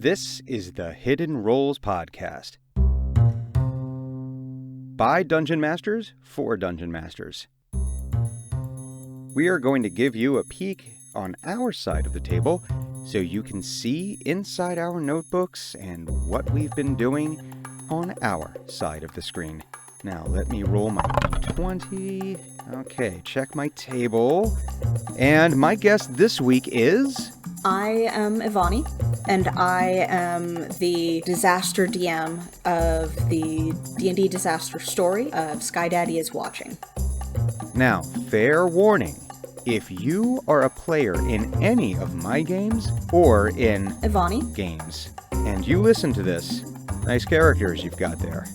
This is the Hidden Roles Podcast. By Dungeon Masters, for Dungeon Masters. We are going to give you a peek on our side of the table so you can see inside our notebooks and what we've been doing on our side of the screen. Now, let me roll my d20. Okay, check my table. And my guest this week is... I am Evani, and I am the disaster DM of the D&D Disaster Story of Sky Daddy is Watching. Now, fair warning. If you are a player in any of my games or in Evani games, and you listen to this, nice characters you've got there.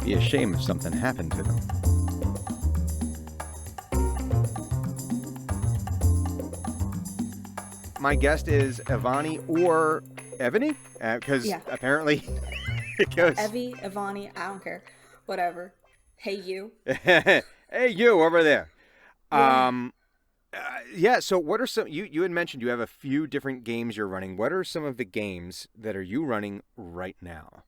Be a shame if something happened to them. My guest is Evani or Evani, because apparently it goes... Evani, I don't care. Whatever. Hey, you. Hey, you over there. Yeah. So what are some... You had mentioned you have a few different games you're running. What are some of the games that are you running right now?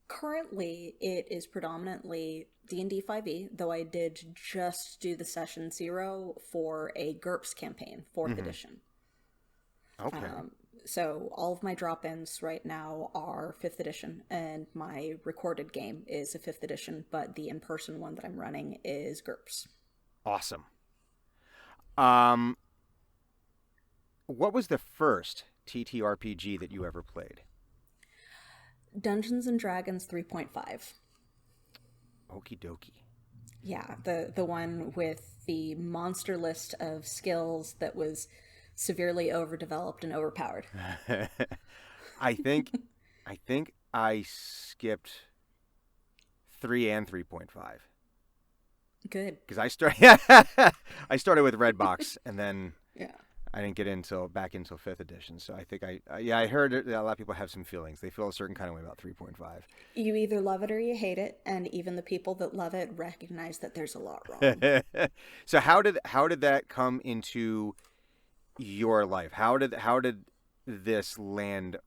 Currently, it is predominantly D&D 5e, though I did just do the Session 0 for a Gurps campaign, 4th edition. Okay. So all of my drop-ins right now are 5th edition, and my recorded game is a 5th edition, but the in-person one that I'm running is Gurps. Awesome. What was the first TTRPG that you ever played? Dungeons & Dragons 3.5. Okie dokie. Yeah, the one with the monster list of skills that was severely overdeveloped and overpowered. I think I skipped 3 and 3.5. Good. Because I started with Redbox, and then I didn't get back until 5th edition. So I think I heard that a lot of people have some feelings. They feel a certain kind of way about 3.5. You either love it or you hate it, and even the people that love it recognize that there's a lot wrong. So how did that come into your life? How did this land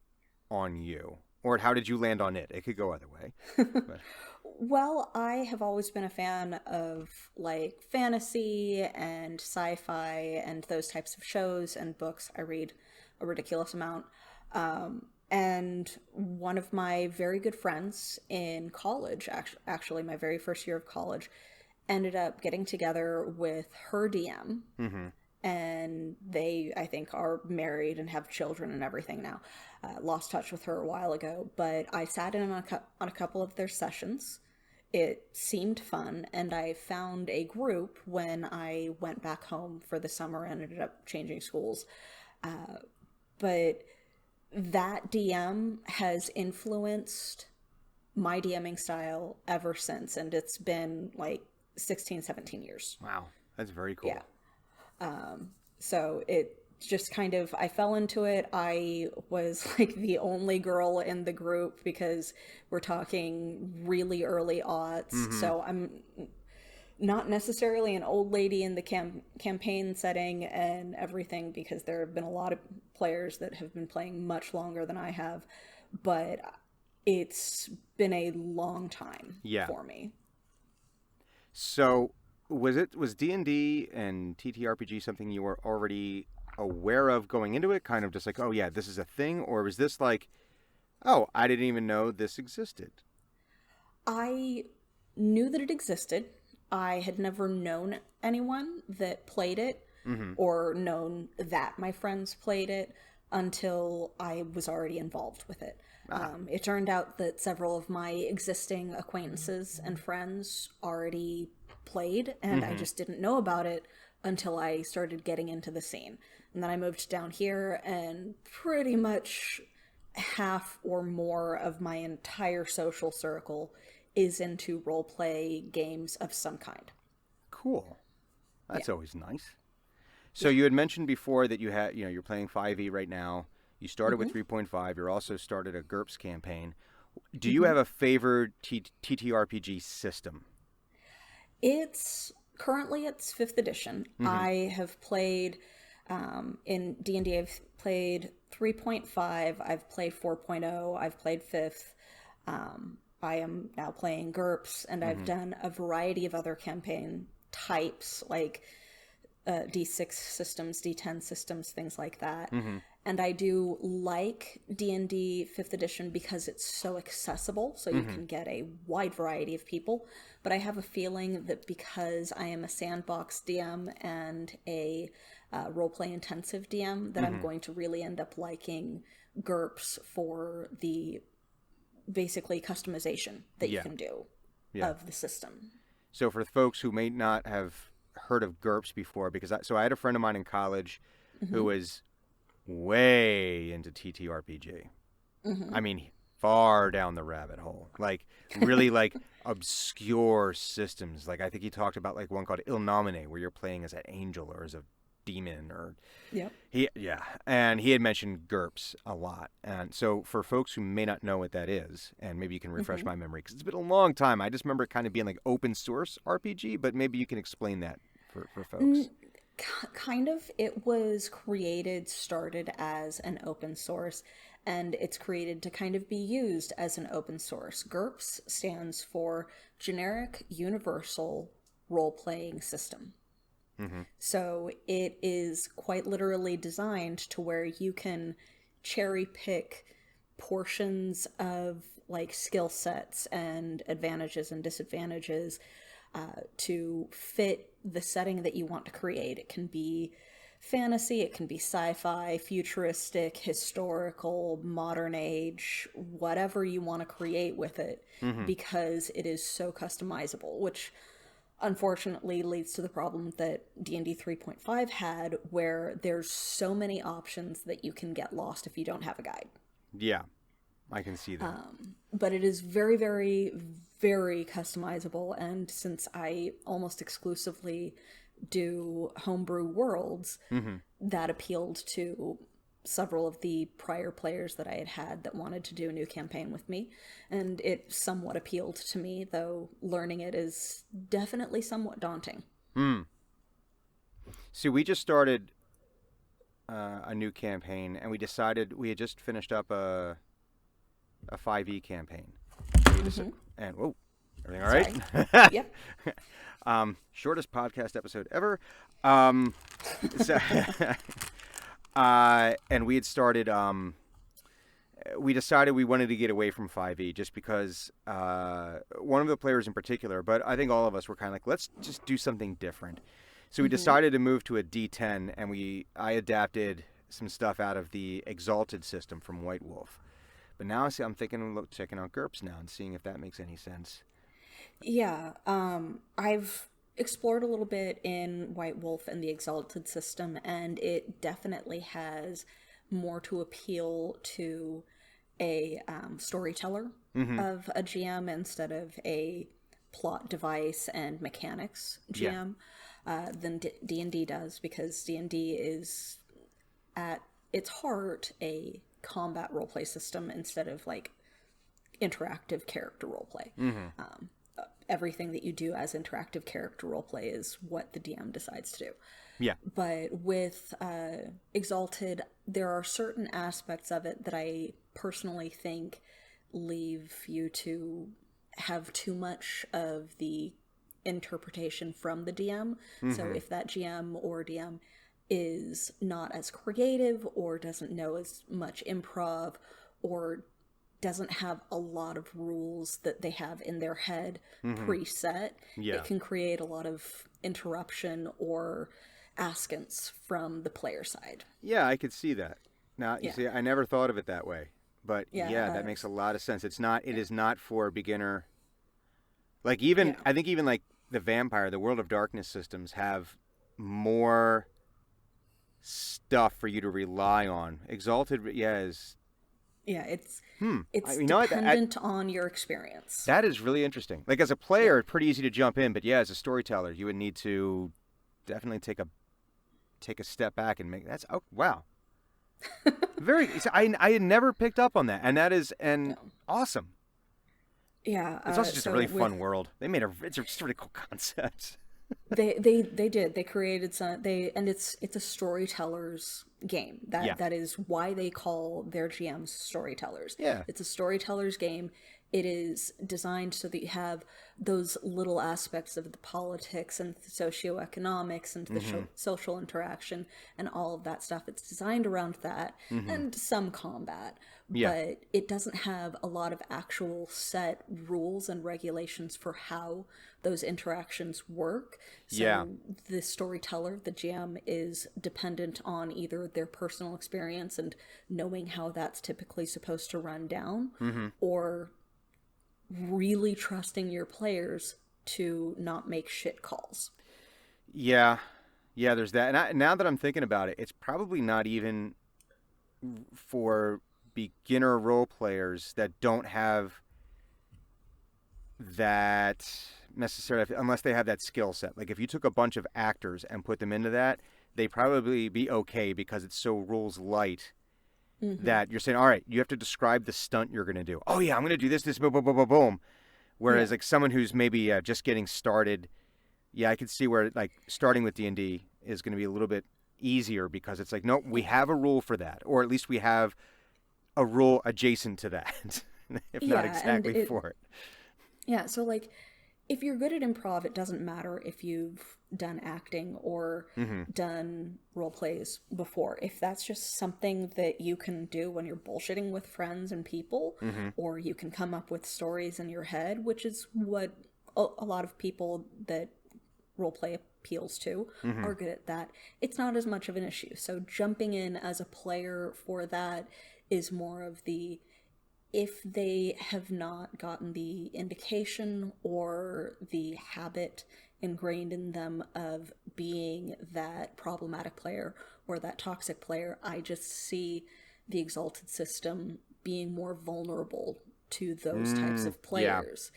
on you, or how did you land on it? It could go either way. But. Well, I have always been a fan of like fantasy and sci-fi and those types of shows and books. I read a ridiculous amount. And one of my very good friends in college, actually my very first year of college, ended up getting together with her DM. Mm-hmm. And they, I think, are married and have children and everything now. Lost touch with her a while ago, but I sat in on a couple of their sessions. It seemed fun, and I found a group when I went back home for the summer and ended up changing schools. But that DM has influenced my DMing style ever since, and it's been like 16, 17 years. Wow, that's very cool. Yeah. So it just kind of, I fell into it. I was like the only girl in the group because we're talking really early aughts. Mm-hmm. So I'm not necessarily an old lady in the campaign setting and everything, because there have been a lot of players that have been playing much longer than I have, but it's been a long time for me. So was D&D and TTRPG something you were already aware of going into it, kind of just like, oh yeah, this is a thing? Or was this like, oh, I didn't even know this existed? I knew that it existed. I had never known anyone that played it, mm-hmm. or known that my friends played it until I was already involved with it. It turned out that several of my existing acquaintances and friends already played, and mm-hmm. I just didn't know about it until I started getting into the scene. And then I moved down here, and pretty much half or more of my entire social circle is into roleplay games of some kind. Cool. That's always nice. So you had mentioned before that you're playing 5e right now. You started mm-hmm. with 3.5. You also started a Gurps campaign. Do you mm-hmm. have a favorite TTRPG system? Currently it's 5th edition. Mm-hmm. I have played in D&D, I've played 3.5, I've played 4.0, I've played 5th. I am now playing Gurps, and I've done a variety of other campaign types, like D6 systems, D10 systems, things like that. And I do like D&D 5th edition because it's so accessible, so you can get a wide variety of people. But I have a feeling that because I am a sandbox DM and a roleplay intensive DM, that I'm going to really end up liking Gurps for the basically customization that you can do of the system. So for folks who may not have heard of Gurps before, because I had a friend of mine in college who was way into TTRPG. I mean, far down the rabbit hole, like really like obscure systems. Like I think he talked about like one called Il Nomine, where you're playing as an angel or as a demon, or and he had mentioned Gurps a lot. And so for folks who may not know what that is, and maybe you can refresh my memory, because it's been a long time, I just remember it kind of being like open source RPG, but maybe you can explain that for folks. Kind of. It was started as an open source, and it's created to kind of be used as an open source. Gurps stands for Generic Universal Role-Playing System. So it is quite literally designed to where you can cherry pick portions of like skill sets and advantages and disadvantages to fit the setting that you want to create. It can be fantasy, it can be sci-fi, futuristic, historical, modern age, whatever you want to create with it, because it is so customizable, which unfortunately leads to the problem that D&D 3.5 had, where there's so many options that you can get lost if you don't have a guide. Yeah, I can see that. But it is very, very, very customizable, and since I almost exclusively do homebrew worlds, that appealed to several of the prior players that I had that wanted to do a new campaign with me, and it somewhat appealed to me, though learning it is definitely somewhat daunting. See, we just started a new campaign, and we decided we had just finished up a 5e campaign. And whoa, everything all right? Yep. Shortest podcast episode ever. So and we had started, we decided we wanted to get away from 5e just because one of the players in particular, but I think all of us were kind of like, let's just do something different. So we decided to move to a D10, and I adapted some stuff out of the Exalted system from White Wolf. But now I'm thinking of checking out Gurps now and seeing if that makes any sense. Yeah, I've explored a little bit in White Wolf and the Exalted system, and it definitely has more to appeal to a storyteller of a GM instead of a plot device and mechanics GM than D&D does, because D&D is at its heart a combat roleplay system instead of like interactive character roleplay. Everything that you do as interactive character roleplay is what the DM decides to do. Yeah. But with Exalted, there are certain aspects of it that I personally think leave you to have too much of the interpretation from the DM. So if that GM or DM is not as creative, or doesn't know as much improv, or doesn't have a lot of rules that they have in their head preset, it can create a lot of interruption or askance from the player side. Yeah, I could see that. Now, you see, I never thought of it that way. But that makes a lot of sense. It is not for a beginner. Like even, I think even like the Vampire, the World of Darkness systems have more stuff for you to rely on. Exalted, is... Yeah, it's dependent on your experience. That is really interesting. Like as a player, it's pretty easy to jump in, but as a storyteller, you would need to definitely take a step back and make that's wow. I had never picked up on that, and that is awesome. Yeah, it's also just a really fun world. They made it's just a really cool concept. They did. They created some and it's a storyteller's game. Yeah. That is why they call their GMs storytellers. Yeah. It's a storyteller's game. It is designed so that you have those little aspects of the politics and the socioeconomics and the social interaction and all of that stuff. It's designed around that and some combat, Yeah. but it doesn't have a lot of actual set rules and regulations for how those interactions work. So Yeah. the storyteller, the GM, is dependent on either their personal experience and knowing how that's typically supposed to run down, or really trusting your players to not make shit calls. Yeah. Yeah, there's that. And now that I'm thinking about it, it's probably not even for beginner role players that don't have that necessarily, unless they have that skill set. Like if you took a bunch of actors and put them into that, they'd probably be okay because it's so rules light that you're saying, all right, you have to describe the stunt you're going to do. Oh yeah, I'm going to do this, boom, boom, boom, boom, boom. Whereas like someone who's maybe just getting started, yeah, I could see where like starting with D&D is going to be a little bit easier because it's like, nope, we have a rule for that, or at least we have a rule adjacent to that, if not exactly for it. Yeah, so like if you're good at improv, it doesn't matter if you've done acting or done role plays before. If that's just something that you can do when you're bullshitting with friends and people, or you can come up with stories in your head, which is what a lot of people that role play appeals to are good at that, it's not as much of an issue. So jumping in as a player for that is more of the, if they have not gotten the indication or the habit ingrained in them of being that problematic player or that toxic player, I just see the Exalted system being more vulnerable to those types of players.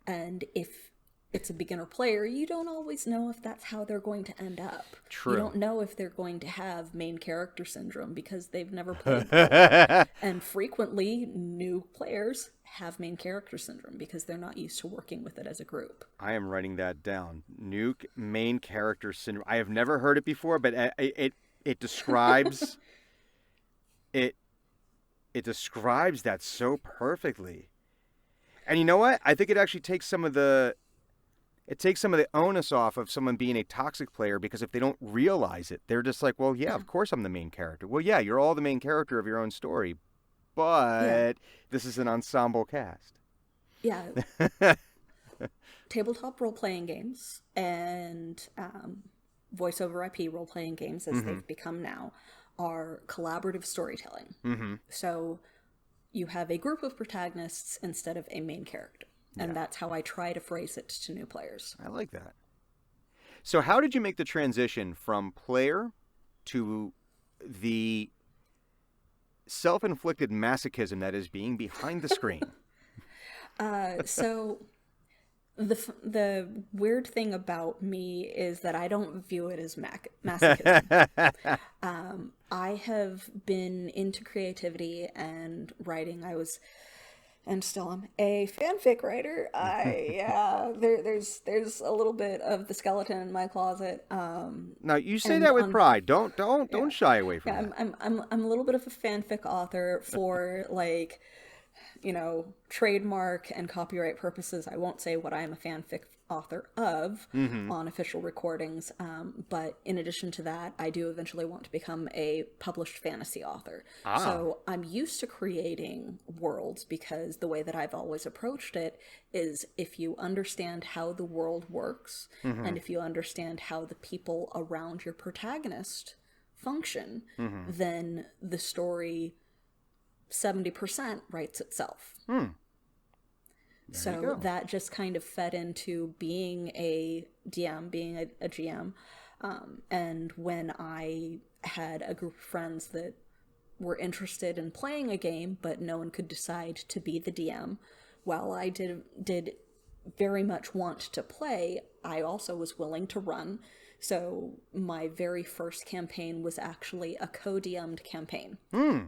And if it's a beginner player, you don't always know if that's how they're going to end up. True. You don't know if they're going to have main character syndrome because they've never played before. And frequently, new players have main character syndrome because they're not used to working with it as a group. I am writing that down. Nuke main character syndrome. I have never heard it before, but it describes it describes that so perfectly. And you know what? I think it actually takes some of the onus off of someone being a toxic player, because if they don't realize it, they're just like, well, yeah, of course I'm the main character. Well, yeah, you're all the main character of your own story, but this is an ensemble cast. Yeah. Tabletop role-playing games and voice over IP role-playing games, as they've become now, are collaborative storytelling. So you have a group of protagonists instead of a main character. And that's how I try to phrase it to new players. I like that. So how did you make the transition from player to the self-inflicted masochism that is being behind the screen? So the weird thing about me is that I don't view it as masochism. I have been into creativity and writing. And still am a fanfic writer. There's a little bit of the skeleton in my closet. Now you say that with pride. Don't shy away from that. I'm a little bit of a fanfic author for like, trademark and copyright purposes. I won't say what I am a fanfic author of on official recordings, but in addition to that, I do eventually want to become a published fantasy author. So I'm used to creating worlds because the way that I've always approached it is, if you understand how the world works and if you understand how the people around your protagonist function, then the story 70% writes itself. So that just kind of fed into being a DM, being a GM. And when I had a group of friends that were interested in playing a game, but no one could decide to be the DM, while I did very much want to play, I also was willing to run. So my very first campaign was actually a co-DM'd campaign.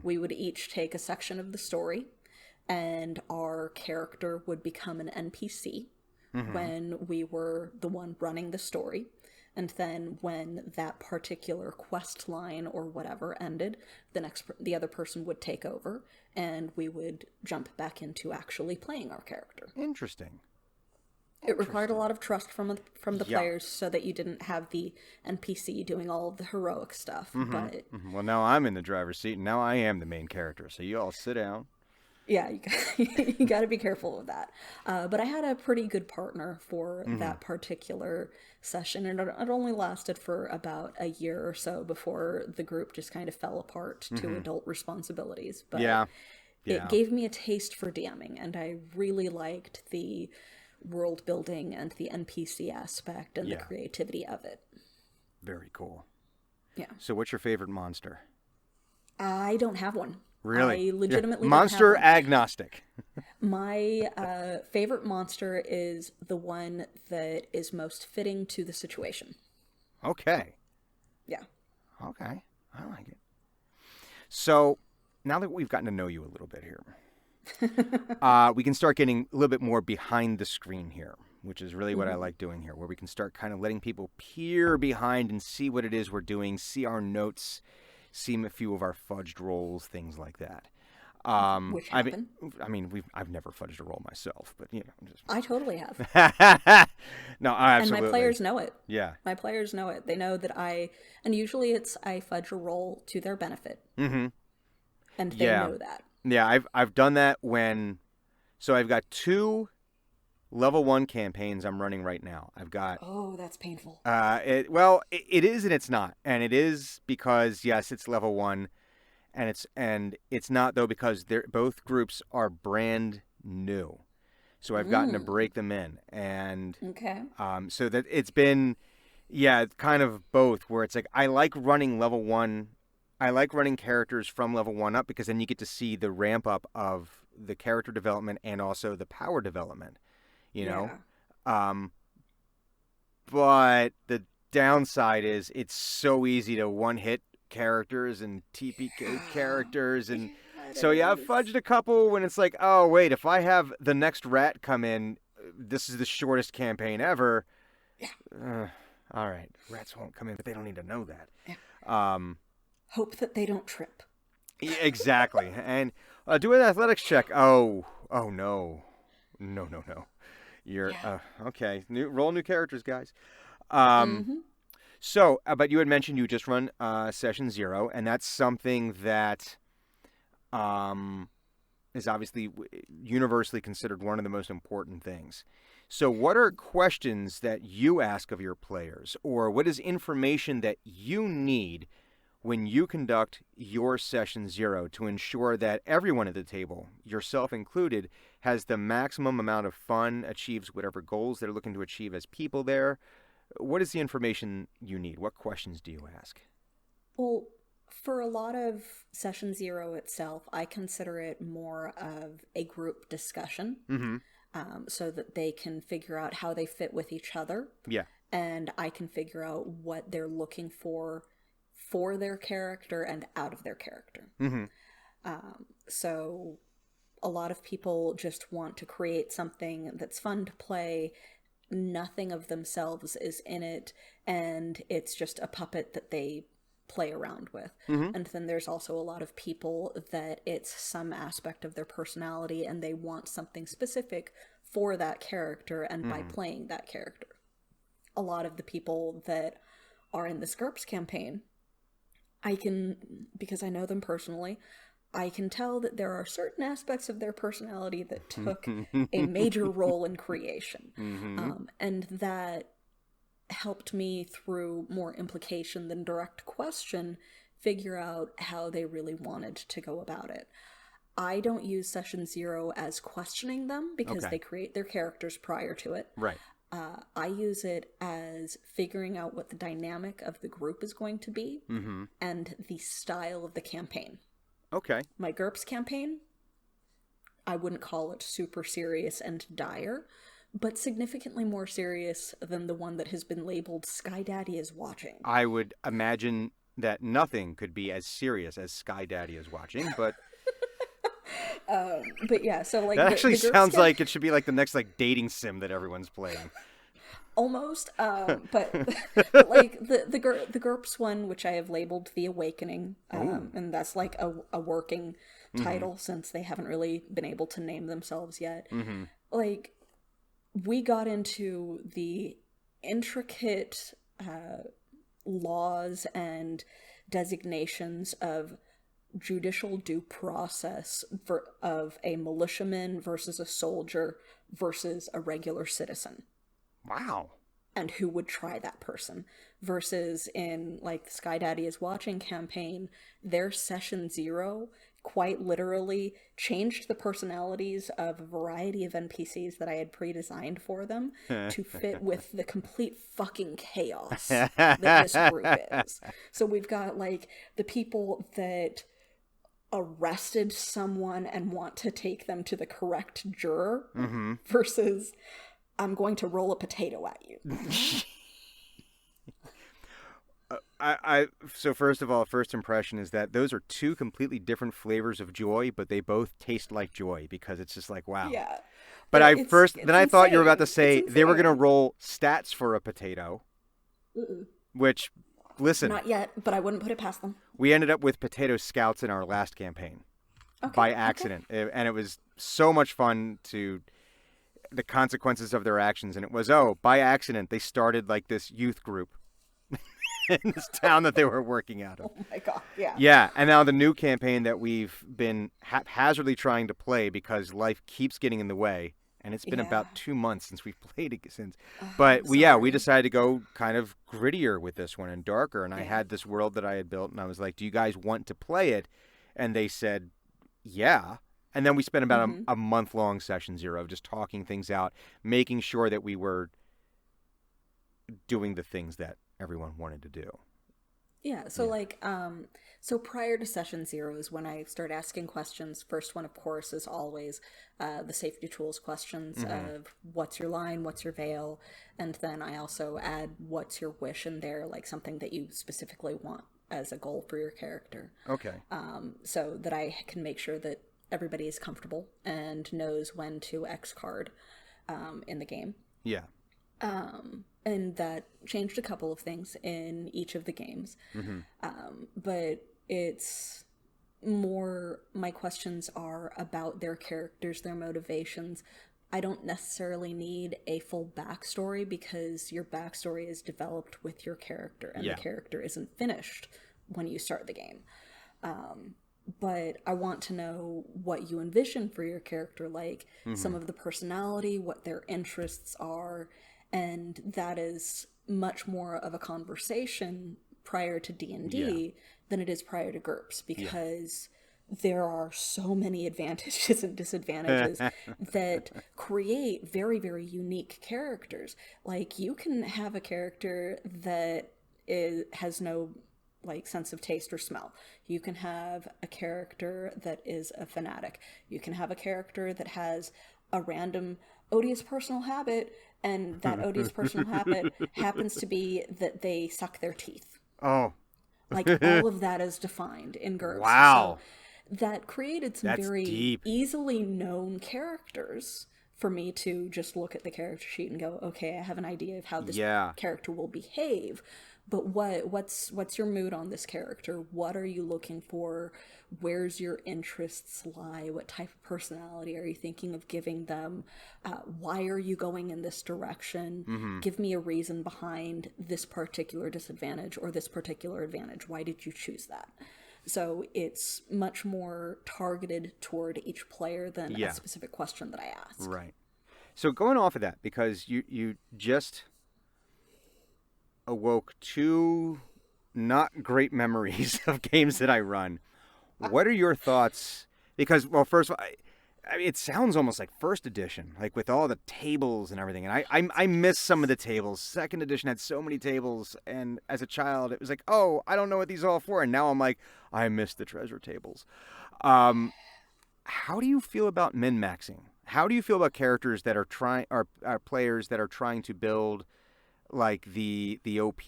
We would each take a section of the story, and our character would become an NPC when we were the one running the story. And then when that particular quest line or whatever ended, the other person would take over, and we would jump back into actually playing our character. Interesting. It required a lot of trust from the players, so that you didn't have the NPC doing all of the heroic stuff. But Well, now I'm in the driver's seat, and now I am the main character. So you all sit down. yeah, you got to be careful of that. But I had a pretty good partner for that particular session, and it only lasted for about a year or so before the group just kind of fell apart to adult responsibilities. But it gave me a taste for DMing, and I really liked the world building and the NPC aspect and the creativity of it. Very cool. Yeah. So what's your favorite monster? I don't have one. Really? I legitimately monster don't have one. agnostic. My favorite monster is the one that is most fitting to the situation. Okay. Yeah. Okay. I like it. So now that we've gotten to know you a little bit here, we can start getting a little bit more behind the screen here, which is really what I like doing here, where we can start kind of letting people peer behind and see what it is we're doing, see our notes, see a few of our fudged rolls, things like that. Which happen. I've never fudged a roll myself, but I totally have. No, I absolutely. And my players know it. Yeah. My players know it. They know that and usually I fudge a roll to their benefit. Mm-hmm. And they know that. Yeah, I've done that so I've got 2 level 1 campaigns I'm running right now. I've got... Oh, that's painful. It is and it's not. And it is because, yes, it's level 1. And it's not, though, because both groups are brand new. So I've gotten to break them in. And okay. So that it's been, kind of both, where it's like I like running level 1. I like running characters from level 1 up, because then you get to see the ramp up of the character development and also the power development, you know? But the downside is it's so easy to one-hit characters and TPK characters. And so, I've fudged a couple when it's like, oh, wait, if I have the next rat come in, this is the shortest campaign ever. All right, rats won't come in, but they don't need to know that. Hope that they don't trip. Exactly. And do an athletics check. Oh no. You're okay. Roll new characters, guys. So, but you had mentioned you just run session 0, and that's something that is obviously universally considered one of the most important things. So what are questions that you ask of your players, or what is information that you need when you conduct your session 0 to ensure that everyone at the table, yourself included, has the maximum amount of fun, achieves whatever goals they're looking to achieve as people there? What is the information you need? What questions do you ask? Well, for a lot of session 0 itself, I consider it more of a group discussion, so that they can figure out how they fit with each other. Yeah. And I can figure out what they're looking for their character and out of their character. So a lot of people just want to create something that's fun to play. Nothing of themselves is in it, and it's just a puppet that they play around with. And then there's also a lot of people that it's some aspect of their personality, and they want something specific for that character and by playing that character. A lot of the people that are in this Gurps campaign, because I know them personally, I can tell that there are certain aspects of their personality that took a major role in creation. And that helped me, through more implication than direct question, figure out how they really wanted to go about it. I don't use session 0 as questioning them, because they create their characters prior to it. Right. I use it as figuring out what the dynamic of the group is going to be and the style of the campaign. Okay. My Gurps campaign, I wouldn't call it super serious and dire, but significantly more serious than the one that has been labeled Sky Daddy is Watching. I would imagine that nothing could be as serious as Sky Daddy is Watching, but... But yeah, so like That actually the Gurps sounds like it should be like the next like dating sim that everyone's playing. almost, but like the Gurps one, which I have labeled The Awakening, and that's like a working title since they haven't really been able to name themselves yet. Like, we got into the intricate laws and designations of judicial due process of a militiaman versus a soldier versus a regular citizen. Wow. And who would try that person, versus in like the Sky Daddy is Watching campaign, their session 0 quite literally changed the personalities of a variety of NPCs that I had pre-designed for them to fit with the complete fucking chaos that this group is. So we've got like the people that arrested someone and want to take them to the correct juror versus I'm going to roll a potato at you. So first of all, first impression is that those are two completely different flavors of joy, but they both taste like joy because it's just like, wow. Yeah. But I thought insane. you were about to say they were going to roll stats for a potato, which, listen. Not yet, but I wouldn't put it past them. We ended up with potato scouts in our last campaign by accident. And it was so much fun to the consequences of their actions. And it was, by accident, they started like this youth group in this town that they were working out of. Oh my God, yeah. Yeah, and now the new campaign that we've been haphazardly trying to play because life keeps getting in the way, and it's been about 2 months since we've played it since. But we decided to go kind of grittier with this one and darker, and I had this world that I had built, and I was like, do you guys want to play it? And they said, yeah. And then we spent about a month-long session 0 just talking things out, making sure that we were doing the things that everyone wanted to do. Yeah, so like, so prior to session 0 is when I start asking questions. First one, of course, is always the safety tools questions of what's your line, what's your veil, and then I also add what's your wish in there, like something that you specifically want as a goal for your character. Okay. So that I can make sure that everybody is comfortable and knows when to X card in the game. Yeah. And that changed a couple of things in each of the games. But it's more, my questions are about their characters, their motivations. I don't necessarily need a full backstory because your backstory is developed with your character and the character isn't finished when you start the game. But I want to know what you envision for your character, like some of the personality, what their interests are, and that is much more of a conversation prior to D&D than it is prior to Gurps, because there are so many advantages and disadvantages that create very, very unique characters. Like, you can have a character that has no like sense of taste or smell. You can have a character that is a fanatic. You can have a character that has a random odious personal habit, and that odious personal habit happens to be that they suck their teeth. Oh. Like, all of that is defined in Gurps. Wow. So that created some very deep. easily known characters for me to just look at the character sheet and go, okay, I have an idea of how this character will behave. But what's your mood on this character? What are you looking for? Where's your interests lie? What type of personality are you thinking of giving them? Why are you going in this direction? Give me a reason behind this particular disadvantage or this particular advantage. Why did you choose that? So it's much more targeted toward each player than a specific question that I ask. Right. So going off of that, because you just awoke two not great memories of games that I run. What are your thoughts? Because, well, first of all, I mean, it sounds almost like first edition, like with all the tables and everything. And I miss some of the tables. Second edition had so many tables. And as a child, it was like, oh, I don't know what these are all for. And now I'm like, I miss the treasure tables. How do you feel about min-maxing? How do you feel about characters that are players that are trying to build like the OP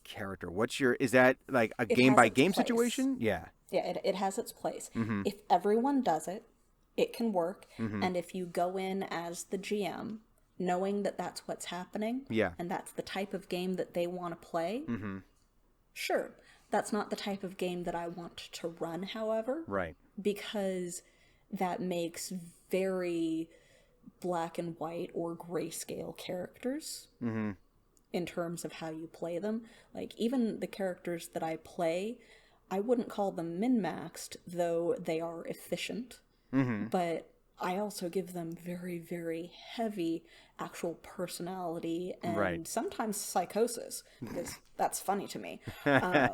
character? Is that like a game by game situation? Yeah. Yeah, it has its place. Mm-hmm. If everyone does it, it can work. Mm-hmm. And if you go in as the GM, knowing that that's what's happening, Yeah. and that's the type of game that they want to play, Mm-hmm. sure. That's not the type of game that I want to run, however, Right. because that makes very black and white or grayscale characters Mm-hmm. in terms of how you play them. Like, even the characters that I play, I wouldn't call them min-maxed, though they are efficient. Mm-hmm. But I also give them very, very heavy actual personality and Right. sometimes psychosis, because that's funny to me. But,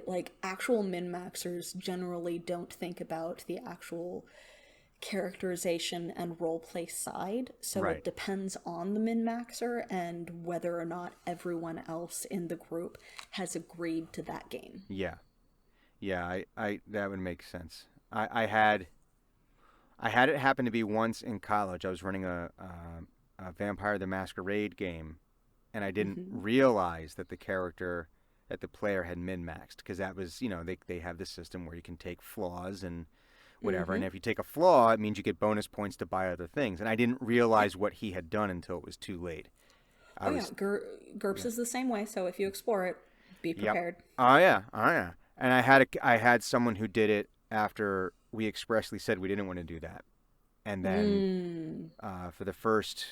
like, actual min-maxers generally don't think about the actual characterization and roleplay side, so Right. it depends on the min-maxer and whether or not everyone else in the group has agreed to that game. Yeah. Yeah, I that would make sense. I had it happen to be once in college. I was running a Vampire the Masquerade game, and I didn't realize that the player had min-maxed, because that was, they have this system where you can take flaws and whatever, and if you take a flaw, it means you get bonus points to buy other things, and I didn't realize what he had done until it was too late. Gurps is the same way, so if you explore it, be prepared. Yep. Oh yeah. And I had someone who did it after we expressly said we didn't want to do that, and then for the first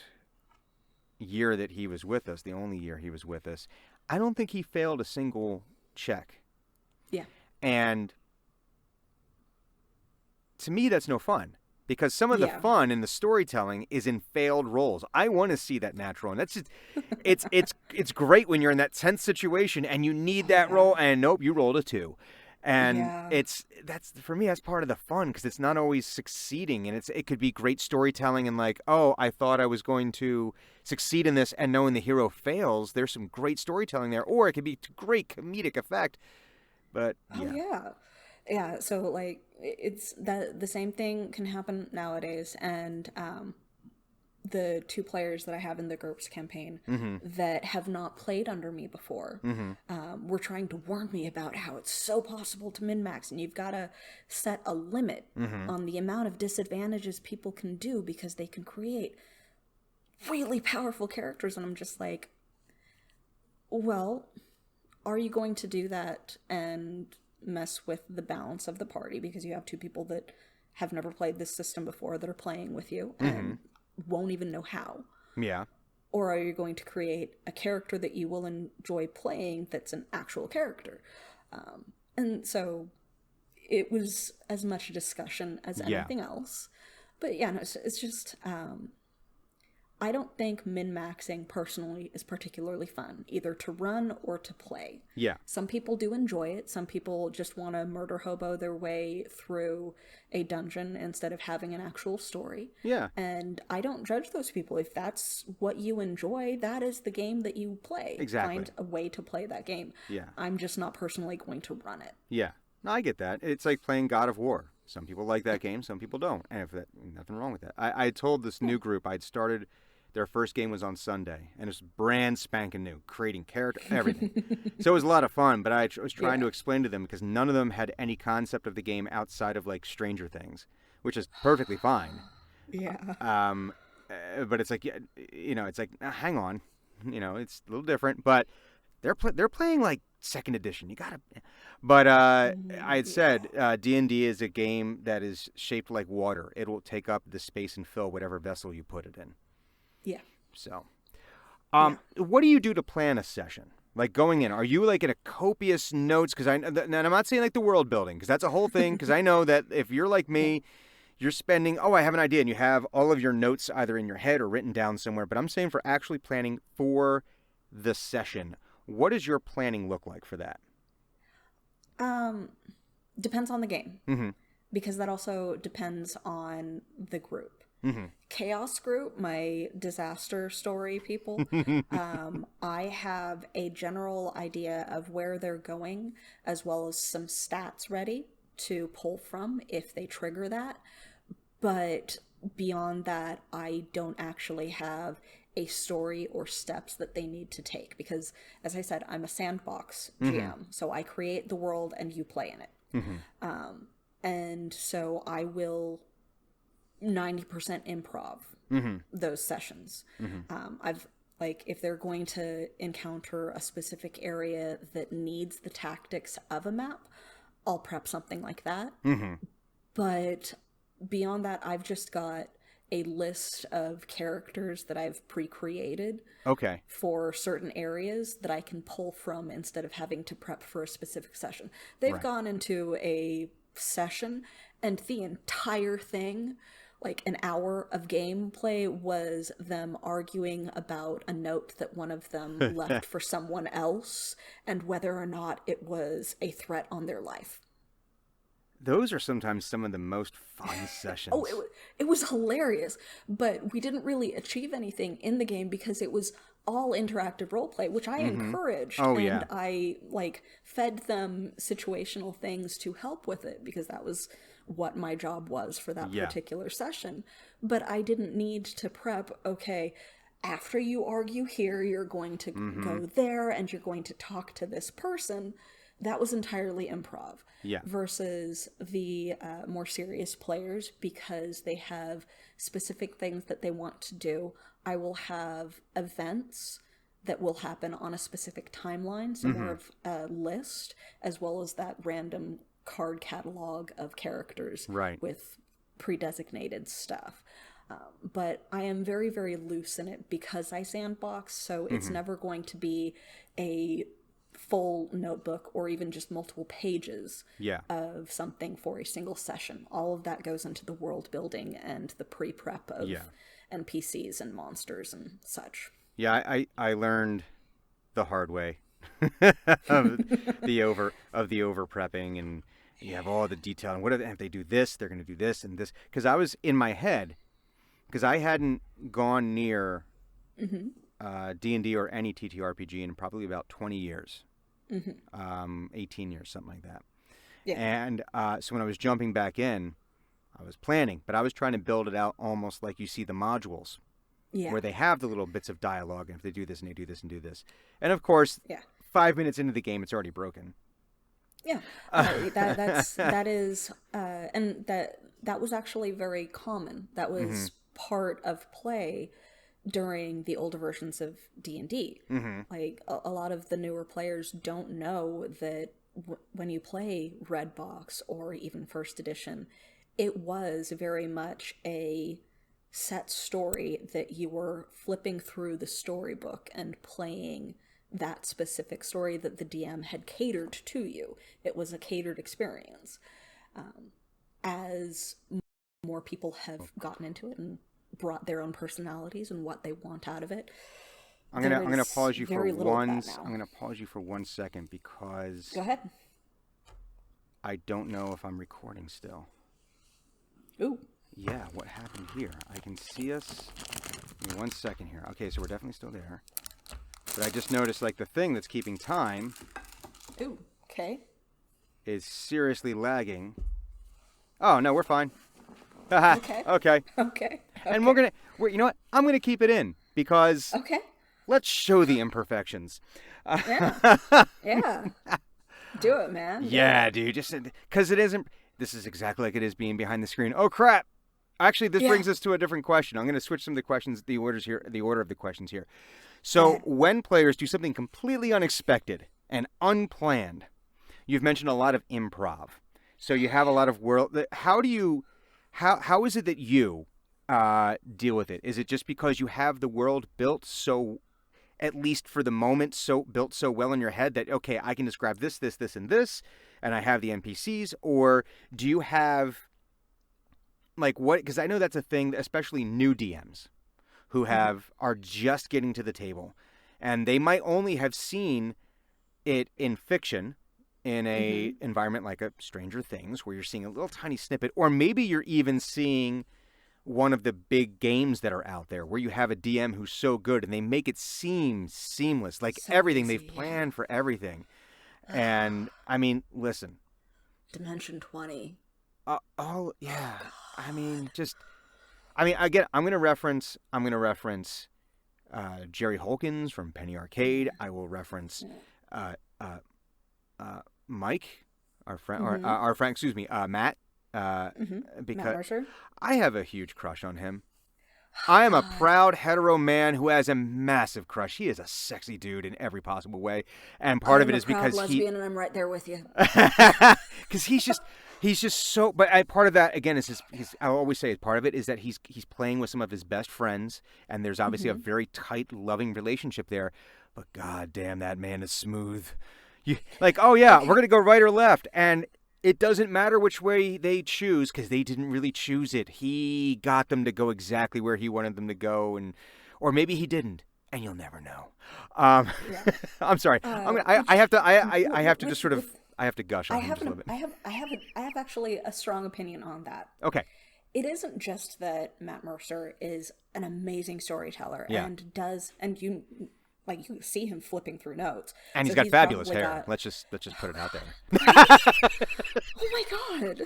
year that he was with us, the only year he was with us, I don't think he failed a single check. Yeah. And to me, that's no fun, because some of the fun in the storytelling is in failed rolls. I want to see that natural, and that's just, it's great when you're in that tense situation and you need that roll, and nope, you rolled a 2. And that's for me, that's part of the fun, because it's not always succeeding, and it could be great storytelling, and like, oh, I thought I was going to succeed in this, and knowing the hero fails, there's some great storytelling there, or it could be great comedic effect. But yeah, so like it's that the same thing can happen nowadays, and the 2 players that I have in the Gurps campaign that have not played under me before were trying to warn me about how it's so possible to min-max, and you've got to set a limit on the amount of disadvantages people can do, because they can create really powerful characters. And I'm just like, well, are you going to do that and mess with the balance of the party because you have 2 people that have never played this system before that are playing with you and won't even know how? Yeah. Or are you going to create a character that you will enjoy playing that's an actual character? And so it was as much a discussion as anything else. But yeah, no, it's just I don't think min-maxing personally is particularly fun, either to run or to play. Yeah. Some people do enjoy it. Some people just want to murder hobo their way through a dungeon instead of having an actual story. Yeah. And I don't judge those people. If that's what you enjoy, that is the game that you play. Exactly. Find a way to play that game. Yeah. I'm just not personally going to run it. Yeah. No, I get that. It's like playing God of War. Some people like that game, some people don't. And nothing wrong with that. I told this new group I'd started. Their first game was on Sunday, and it was brand spanking new, creating character, everything. So it was a lot of fun, but I was trying to explain to them, because none of them had any concept of the game outside of, like, Stranger Things, which is perfectly fine. Yeah. But it's like, it's like, hang on, it's a little different, but they're playing, like, 2nd edition. You gotta, but I had said D&D is a game that is shaped like water. It will take up the space and fill whatever vessel you put it in. Yeah. So, what do you do to plan a session? Like, going in, are you like in a copious notes? Because and I'm not saying like the world building, because that's a whole thing. Because I know that if you're like me, you're spending, I have an idea, and you have all of your notes either in your head or written down somewhere. But I'm saying for actually planning for the session, what does your planning look like for that? Depends on the game, because that also depends on the group. Chaos group, my disaster story people, I have a general idea of where they're going, as well as some stats ready to pull from if they trigger that. But beyond that, I don't actually have a story or steps that they need to take. Because, as I said, I'm a sandbox GM, so I create the world and you play in it. And so I will 90% improv those sessions. If they're going to encounter a specific area that needs the tactics of a map, I'll prep something like that. But beyond that, I've just got a list of characters that I've pre-created for certain areas that I can pull from instead of having to prep for a specific session. They've gone into a session and the entire thing, like an hour of gameplay, was them arguing about a note that one of them left for someone else and whether or not it was a threat on their life. Those are sometimes some of the most fun sessions. It was hilarious, but we didn't really achieve anything in the game because it was all interactive roleplay, which I encouraged. I fed them situational things to help with it because that was what my job was for that particular session. But I didn't need to prep, after you argue here, you're going to go there and you're going to talk to this person. That was entirely improv. Versus the more serious players, because they have specific things that they want to do. I will have events that will happen on a specific timeline, so more of a list, as well as that random card catalog of characters with pre-designated stuff. But I am very, very loose in it because I sandbox, so it's never going to be a full notebook or even just multiple pages of something for a single session. All of that goes into the world building and the pre-prep of NPCs and monsters and such. I learned the hard way of the over prepping, and you have all the detail and if they do this, they're going to do this and this. Because I was in my head, because I hadn't gone near D&D or any TTRPG in probably about 20 years. 18 years, something like that. And so when I was jumping back in, I was planning, but I was trying to build it out almost like you see the modules, where they have the little bits of dialogue, and if they do this and they do this and do this. And of course, 5 minutes into the game, it's already broken. That was actually very common. That was part of play during the older versions of D&D. Like, a lot of the newer players don't know that when you play Red Box or even First Edition, it was very much a set story that you were flipping through the storybook and playing that specific story that the DM had catered to you. It was a catered experience. As more people have gotten into it and brought their own personalities and what they want out of it. I'm gonna pause you for one. I'm gonna pause you for 1 second because go ahead. I don't know if I'm recording still. Ooh. Yeah, what happened here? I can see us. Give me 1 second here. Okay, so we're definitely still there. But I just noticed, like, the thing that's keeping time. Ooh. Okay. Is seriously lagging. Oh no, we're fine. Okay. And we're you know what? I'm gonna keep it in because let's show the imperfections. Yeah. Do it, man. Yeah, dude. Just because it isn't. This is exactly like it is being behind the screen. Oh crap! Actually, this brings us to a different question. I'm gonna switch some of the questions, the order of the questions here. So when players do something completely unexpected and unplanned, you've mentioned a lot of improv. So you have a lot of world. How is it that you deal with it? Is it just because you have the world built so, at least for the moment, built so well in your head that, okay, I can describe this, this, this, and this, and I have the NPCs? Or do you have, like, what? Because I know that's a thing, especially new DMs who are just getting to the table, and they might only have seen it in fiction, in a environment like a Stranger Things, where you're seeing a little tiny snippet, or maybe you're even seeing one of the big games that are out there where you have a DM who's so good and they make it seem seamless, like so everything easy, they've planned for everything. And I mean, listen, Dimension 20. Oh yeah. I mean, I'm going to reference Jerry Holkins from Penny Arcade. I will reference Mike, our friend, or our friend, excuse me, Matt, because Matt Mercer. I have a huge crush on him. I am a proud hetero man who has a massive crush. He is a sexy dude in every possible way, and part of it is because lesbian, and I'm right there with you. Because he's just so. But part of that again is I always say part of it is that he's playing with some of his best friends, and there's obviously a very tight, loving relationship there. But god damn, that man is smooth. Oh yeah, we're gonna go right or left, and it doesn't matter which way they choose because they didn't really choose it. He got them to go exactly where he wanted them to go, or maybe he didn't, and you'll never know. I'm sorry. I have to just sort of. I have to gush on him just a little bit. I have actually a strong opinion on that. Okay. It isn't just that Matt Mercer is an amazing storyteller and you see him flipping through notes. And he's got fabulous hair. Let's just put it out there. Oh my god.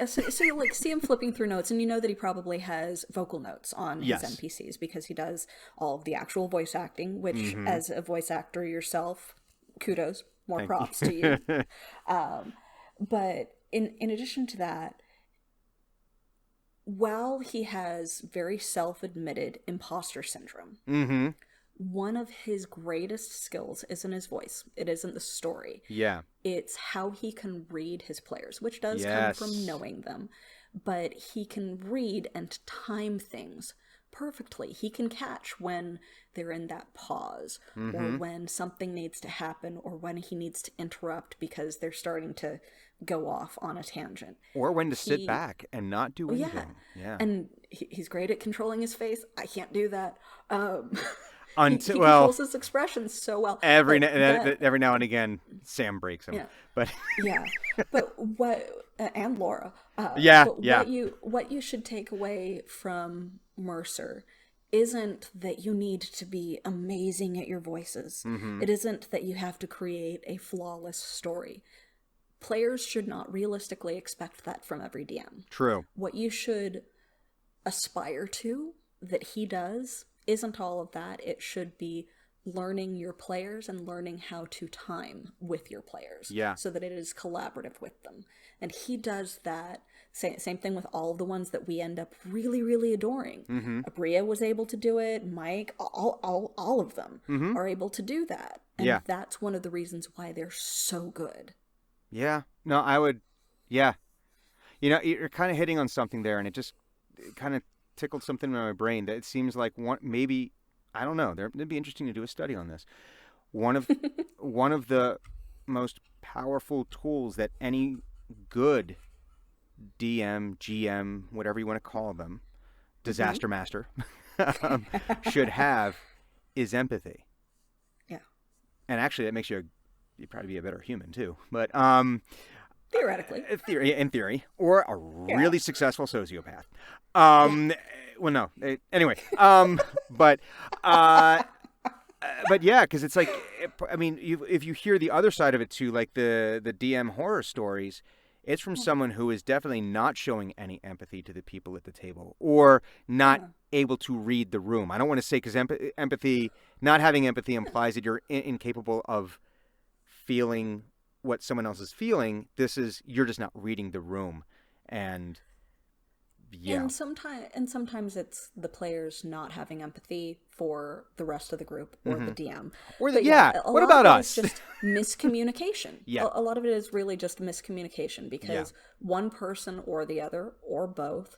So you see him flipping through notes, and you know that he probably has vocal notes on his NPCs because he does all of the actual voice acting, which as a voice actor yourself, kudos, more props to you. But in addition to that, while he has very self-admitted imposter syndrome, one of his greatest skills isn't his voice. It isn't the story. Yeah. It's how he can read his players, which does come from knowing them. But he can read and time things perfectly. He can catch when they're in that pause, or when something needs to happen, or when he needs to interrupt because they're starting to go off on a tangent, or when to sit back and not do anything. And he's great at controlling his face. I can't do that. He controls his expressions so well. Every now and again, Sam breaks him. But and Laura. What you should take away from Mercer isn't that you need to be amazing at your voices. It isn't that you have to create a flawless story. Players should not realistically expect that from every DM. True. What you should aspire to, that he does, isn't all of that. It should be learning your players and learning how to time with your players. So that it is collaborative with them. And he does that. Same thing with all of the ones that we end up really, really adoring. Abria was able to do it. Mike, all of them are able to do that. And that's one of the reasons why they're so good. Yeah. No, I would. Yeah. You know, you're kind of hitting on something there, and it kind of tickled something in my brain that it seems like maybe, I don't know, it'd be interesting to do a study on this. One of the most powerful tools that any good DM, GM, whatever you want to call them, disaster master, should have is empathy. Yeah. And actually, that makes you'd probably be a better human too. But theoretically, in theory, or a really successful sociopath. Well, no. Anyway, but yeah, because it's like, I mean, if you hear the other side of it too, like the DM horror stories, it's from someone who is definitely not showing any empathy to the people at the table, or not able to read the room. I don't want to say, because empathy, not having empathy implies that you're incapable of feeling what someone else is feeling. You're just not reading the room. And and sometimes it's the players not having empathy for the rest of the group or the DM. Or what about us? It's just miscommunication. A lot of it is really just miscommunication because one person or the other or both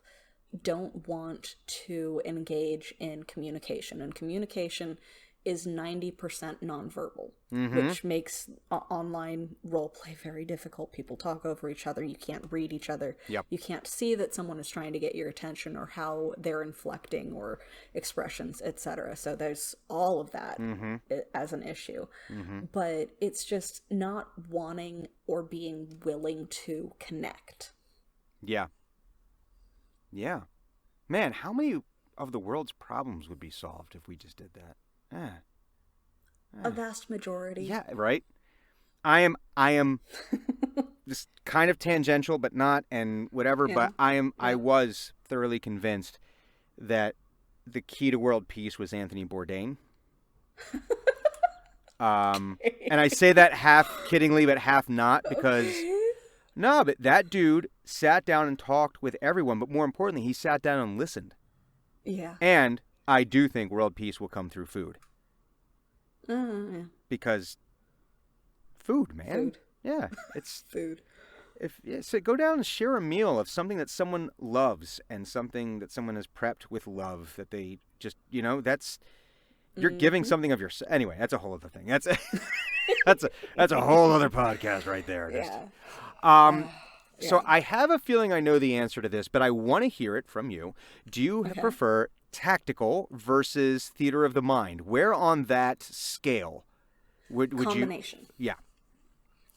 don't want to engage in communication, and communication is 90% nonverbal, which makes online roleplay very difficult. People talk over each other. You can't read each other. You can't see that someone is trying to get your attention or how they're inflecting or expressions, etc. So there's all of that as an issue. But it's just not wanting or being willing to connect. Yeah. Man, how many of the world's problems would be solved if we just did that? A vast majority. Yeah, right. I am this kind of tangential, but not, and whatever. But I was thoroughly convinced that the key to world peace was Anthony Bourdain. And I say that half kiddingly, but half not, because no, but that dude sat down and talked with everyone. But more importantly, he sat down and listened. Yeah. And I do think world peace will come through food. Yeah. Because food, man. Food. Yeah, it's food. So go down and share a meal of something that someone loves and something that someone has prepped with love that they just, that's you're giving something of yourself. Anyway, that's a whole other thing. That's that's a whole other podcast right there. Yeah. So I have a feeling I know the answer to this, but I want to hear it from you. Do you prefer tactical versus theater of the mind? Where on that scale would Combination. you? Yeah.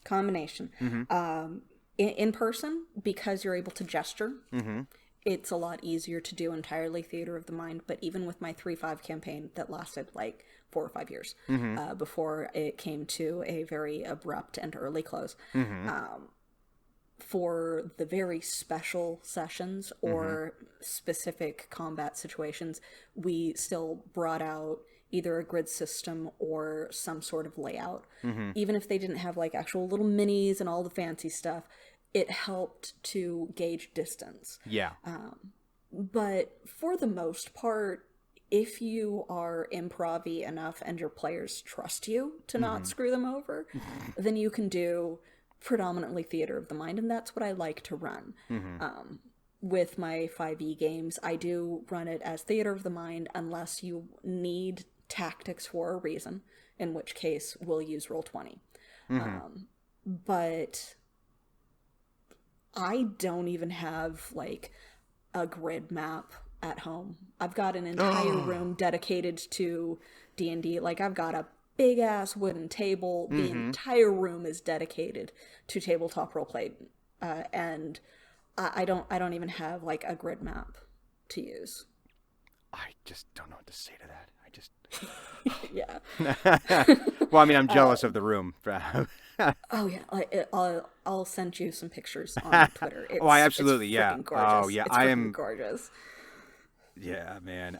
Combination. Mm-hmm. In person, because you're able to gesture, mm-hmm. it's a lot easier to do entirely theater of the mind. But even with my 3.5 campaign that lasted like 4 or 5 years before it came to a very abrupt and early close, for the very special sessions or specific combat situations, we still brought out either a grid system or some sort of layout. Even if they didn't have like actual little minis and all the fancy stuff, it helped to gauge distance. Yeah. But for the most part, if you are improv-y enough and your players trust you to not screw them over, then you can do predominantly theater of the mind, and that's what I like to run. With my 5e games, I do run it as theater of the mind unless you need tactics for a reason, in which case we'll use Roll20. But I don't even have like a grid map at home. I've got an entire room dedicated to D&D. Like, I've got a big ass wooden table. The entire room is dedicated to tabletop roleplay, and I don't even have like a grid map to use. I just don't know what to say to that. Yeah. Well, I mean, I'm jealous of the room. Oh yeah, I'll send you some pictures on Twitter. It's, I absolutely, it's yeah. Gorgeous. Oh yeah, it's I am gorgeous. Yeah, man.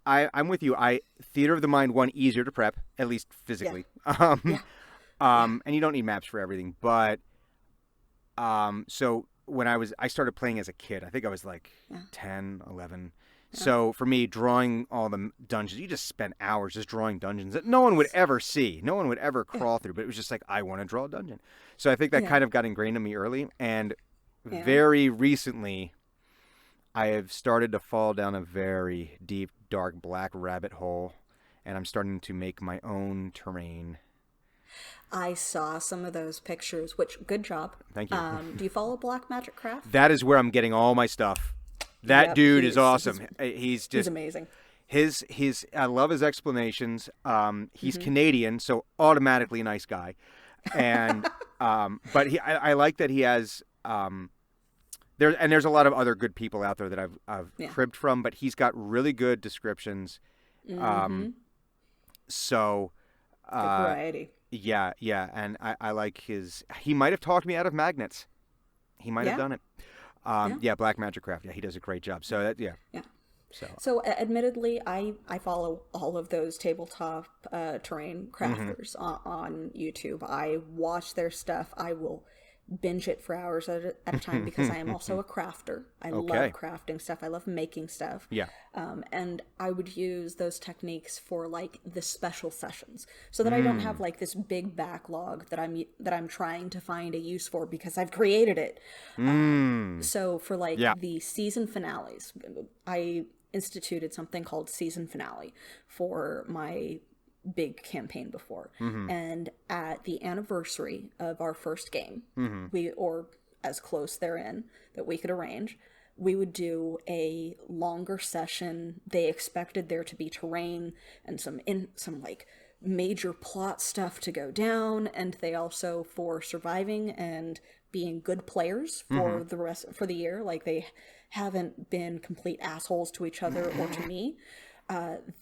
I'm with you. Theater of the mind, one, easier to prep, at least physically. And you don't need maps for everything. But so when I started playing as a kid, I think I was like 10, 11. So for me, drawing all the dungeons, you just spent hours just drawing dungeons that no one would ever see. No one would ever crawl through. But it was just like, I want to draw a dungeon. So I think that kind of got ingrained in me early. And very recently, I have started to fall down a very deep, dark, black rabbit hole. And I'm starting to make my own terrain. I saw some of those pictures, which, good job. Thank you. Do you follow Black Magic Craft? That is where I'm getting all my stuff. That dude is awesome. He's amazing. I love his explanations. He's Canadian, so automatically a nice guy. And but I like that he has there's a lot of other good people out there that I've cribbed from, but he's got really good descriptions. So good variety. Yeah, and I like he might have talked me out of magnets. He might have done it. Black Magic Craft. Yeah, he does a great job. So that, yeah. So admittedly, I follow all of those tabletop terrain crafters on YouTube. I watch their stuff. I will binge it for hours at a time because I am also a crafter. I love crafting stuff. I love making stuff. Yeah. And I would use those techniques for like the special sessions so that I don't have like this big backlog that I'm trying to find a use for because I've created it. So for like the season finales, I instituted something called season finale for my big campaign before, and at the anniversary of our first game, or as close therein that we could arrange, we would do a longer session. They expected there to be terrain and some like major plot stuff to go down, and they also, for surviving and being good players for for the year, like they haven't been complete assholes to each other or to me.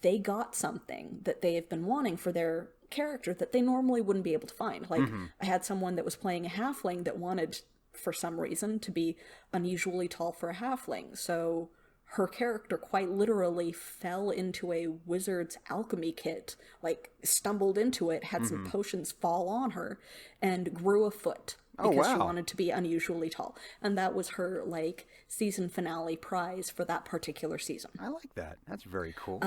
They got something that they have been wanting for their character that they normally wouldn't be able to find. Like, I had someone that was playing a halfling that wanted, for some reason, to be unusually tall for a halfling. So her character quite literally fell into a wizard's alchemy kit, like stumbled into it, had some potions fall on her, and grew a foot because she wanted to be unusually tall. And that was her, like, season finale prize for that particular season. I like that. That's very cool.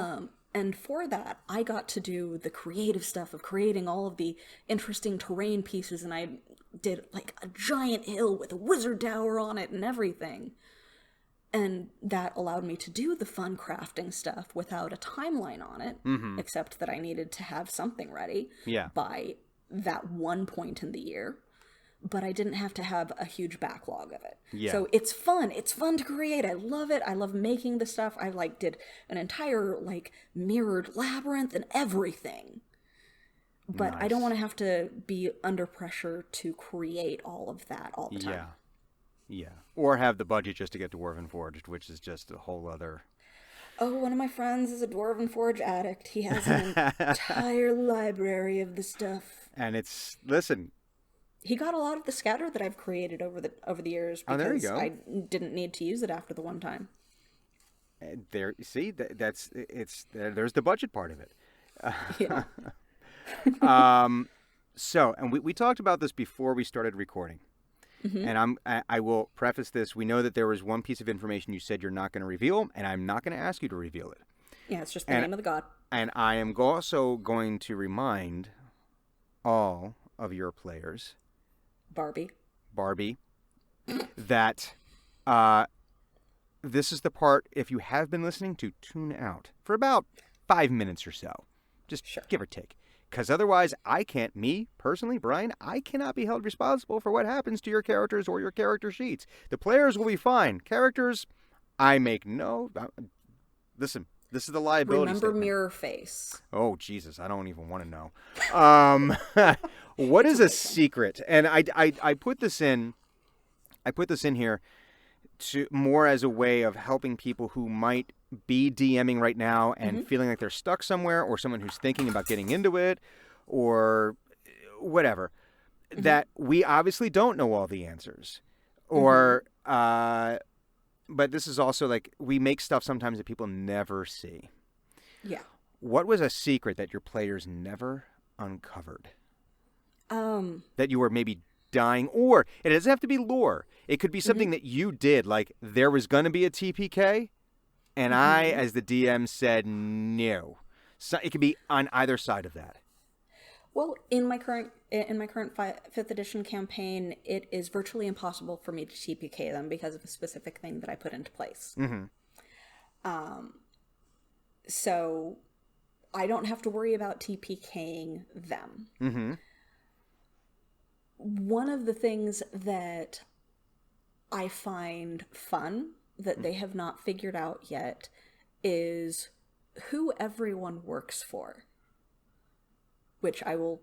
And for that, I got to do the creative stuff of creating all of the interesting terrain pieces, and I did, like, a giant hill with a wizard tower on it and everything. And that allowed me to do the fun crafting stuff without a timeline on it, except that I needed to have something ready by that one point in the year. But I didn't have to have a huge backlog of it. Yeah. So it's fun. It's fun to create. I love it. I love making the stuff. I, like, did an entire, like, mirrored labyrinth and everything. But I don't want to have to be under pressure to create all of that all the time. Yeah. Or have the budget just to get Dwarven Forged, which is just a whole other... Oh, one of my friends is a Dwarven Forge addict. He has an entire library of the stuff. And it's... Listen... He got a lot of the scatter that I've created over the years because there you go. I didn't need to use it after the one time. There, see, there's the budget part of it. Yeah. So, and we talked about this before we started recording. And I will preface this. We know that there was one piece of information you said you're not going to reveal, and I'm not going to ask you to reveal it. Yeah, it's just the name of the god. And I am also going to remind all of your players, Barbie, that this is the part, if you have been listening, to tune out for about 5 minutes or so. Just give or take. Because otherwise, me, personally, Brian, I cannot be held responsible for what happens to your characters or your character sheets. The players will be fine. Characters, I make no... Listen, this is the liability Remember statement. Mirror Face. Oh, Jesus, I don't even want to know. What is a secret? And I put this in here to more as a way of helping people who might be DMing right now and feeling like they're stuck somewhere, or someone who's thinking about getting into it, or whatever. That we obviously don't know all the answers, or but this is also like we make stuff sometimes that people never see. Yeah. What was a secret that your players never uncovered? That you were maybe dying, or it doesn't have to be lore. It could be something that you did, like there was going to be a TPK, and I, as the DM, said no. So it could be on either side of that. Well, in my current 5th edition campaign, it is virtually impossible for me to TPK them because of a specific thing that I put into place. So I don't have to worry about TPKing them. One of the things that I find fun that they have not figured out yet is who everyone works for. Which I will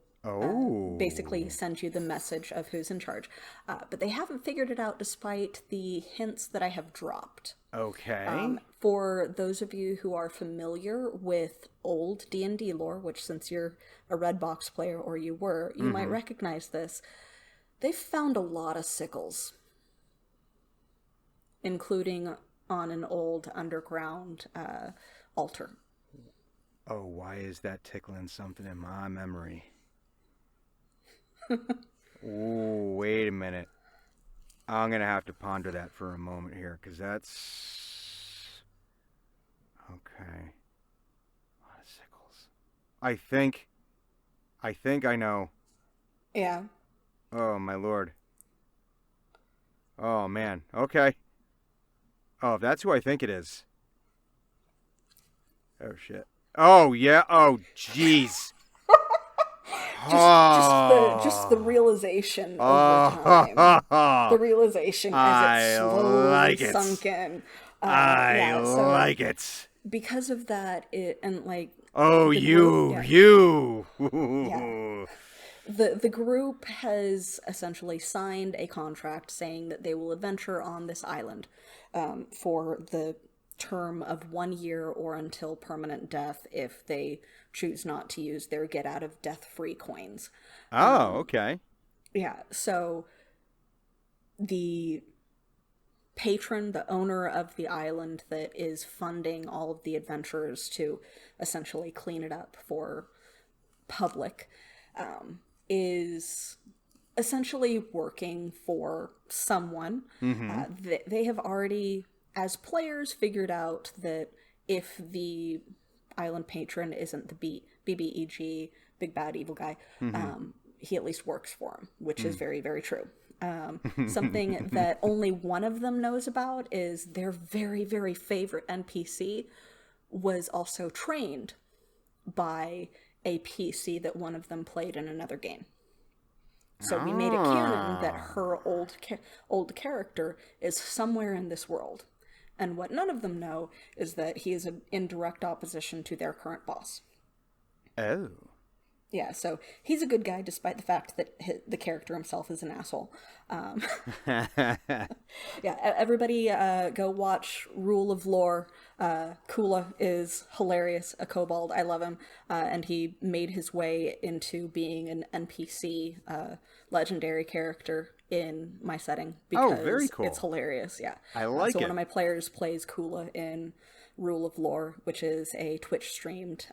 basically send you the message of who's in charge. But they haven't figured it out despite the hints that I have dropped. Okay. For those of you who are familiar with old D&D lore, which since you're a Red Box player, or you were, you might recognize this. They've found a lot of sickles, including on an old underground altar. Oh, why is that tickling something in my memory? Ooh, wait a minute. I'm going to have to ponder that for a moment here, because that's... Okay. A lot of sickles. I think I know. Yeah. Oh, my lord. Oh, man. Okay. Oh, if that's who I think it is. Oh, shit. Oh, yeah. Oh, jeez. Just the realization over time. The realization as it slowly sunk in. I like it. Because of that, Oh, you. Yeah. The group has essentially signed a contract saying that they will adventure on this island for the term of 1 year or until permanent death if they choose not to use their get out of death free coins. Oh, okay. Yeah, so the patron, the owner of the island that is funding all of the adventurers to essentially clean it up for public, is essentially working for someone. They have already, as players, figured out that if the island patron isn't the BBEG, big bad evil guy, he at least works for him, which is very, very true. Something that only one of them knows about is their very, very favorite NPC was also trained by a PC that one of them played in another game. So we made it canon that her old character is somewhere in this world. And what none of them know is that he is in direct opposition to their current boss. Oh. Yeah, so he's a good guy despite the fact that the character himself is an asshole. Yeah, everybody go watch Rule of Lore. Kula is hilarious, a kobold. I love him. And he made his way into being an NPC legendary character in my setting because very cool. It's hilarious. Yeah, I like it. So one of my players plays Kula in Rule of Lore, which is a Twitch streamed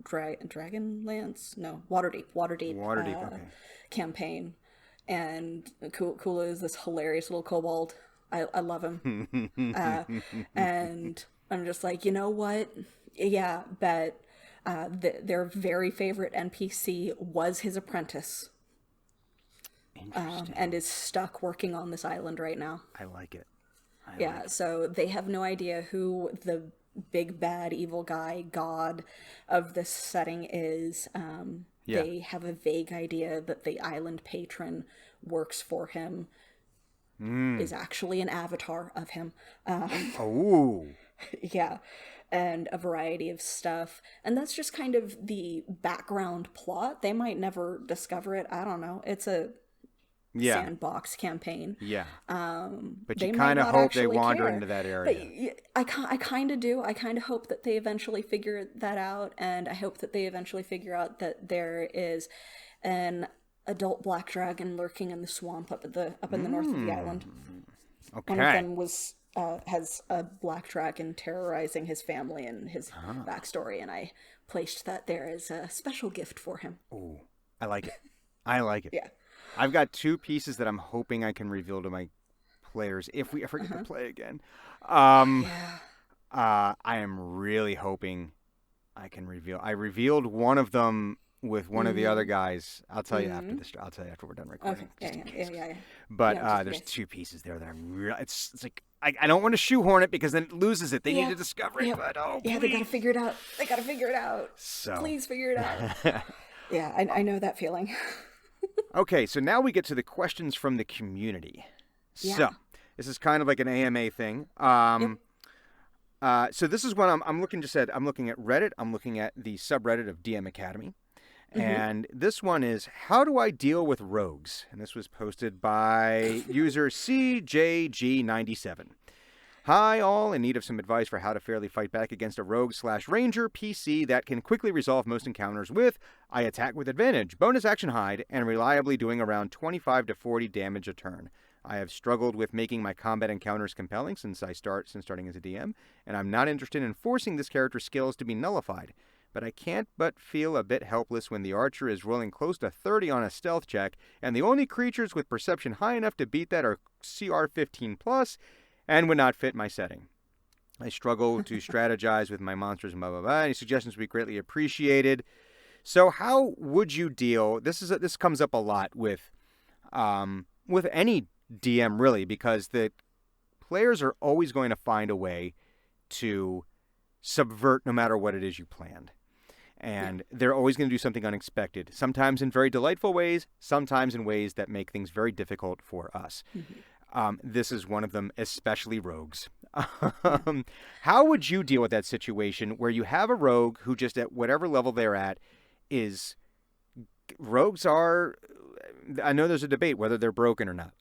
Dragonlance? No, Waterdeep Okay. campaign. And Kula is this hilarious little kobold. I love him. And I'm just like, you know what? Yeah, bet their very favorite NPC was his apprentice. And is stuck working on this island right now. I like it. So they have no idea who the big bad evil guy god of this setting is. They have a vague idea that the island patron works for him, is actually an avatar of him. Yeah, and a variety of stuff. And that's just kind of the background plot. They might never discover it. I don't know. It's a sandbox campaign. Yeah. But you kind of hope they wander into that area. But I kind of do. I kind of hope that they eventually figure that out, and I hope that they eventually figure out that there is an adult black dragon lurking in the swamp up in the north of the island. Okay. One of them was has a black dragon terrorizing his family and his backstory, and I placed that there as a special gift for him. Ooh, I like it. I like it. Yeah. I've got 2 pieces that I'm hoping I can reveal to my players if we ever get to play again. I am really hoping I can reveal. I revealed one of them with one of the other guys. I'll tell you after this. I'll tell you after we're done recording. Okay. Yeah. But there's 2 pieces there that I'm really. It's like I don't want to shoehorn it because then it loses it. They need to discover it. But they gotta figure it out. So please figure it out. Yeah, I know that feeling. Okay, so now we get to the questions from the community. Yeah. So this is kind of like an AMA thing. So this is what I'm looking at Reddit. I'm looking at the subreddit of DM Academy. And this one is, how do I deal with rogues? And this was posted by user CJG97. Hi, all, in need of some advice for how to fairly fight back against a rogue/ranger PC that can quickly resolve most encounters with, I attack with advantage, bonus action hide, and reliably doing around 25 to 40 damage a turn. I have struggled with making my combat encounters compelling since starting as a DM, and I'm not interested in forcing this character's skills to be nullified. But I can't but feel a bit helpless when the archer is rolling close to 30 on a stealth check, and the only creatures with perception high enough to beat that are CR 15+, and would not fit my setting. I struggle to strategize with my monsters and blah, blah, blah. Any suggestions would be greatly appreciated. So how would you deal? This comes up a lot with any DM, really, because the players are always going to find a way to subvert no matter what it is you planned. And they're always going to do something unexpected, sometimes in very delightful ways, sometimes in ways that make things very difficult for us. This is one of them, especially rogues. How would you deal with that situation where you have a rogue who just at whatever level they're at is... Rogues are... I know there's a debate whether they're broken or not.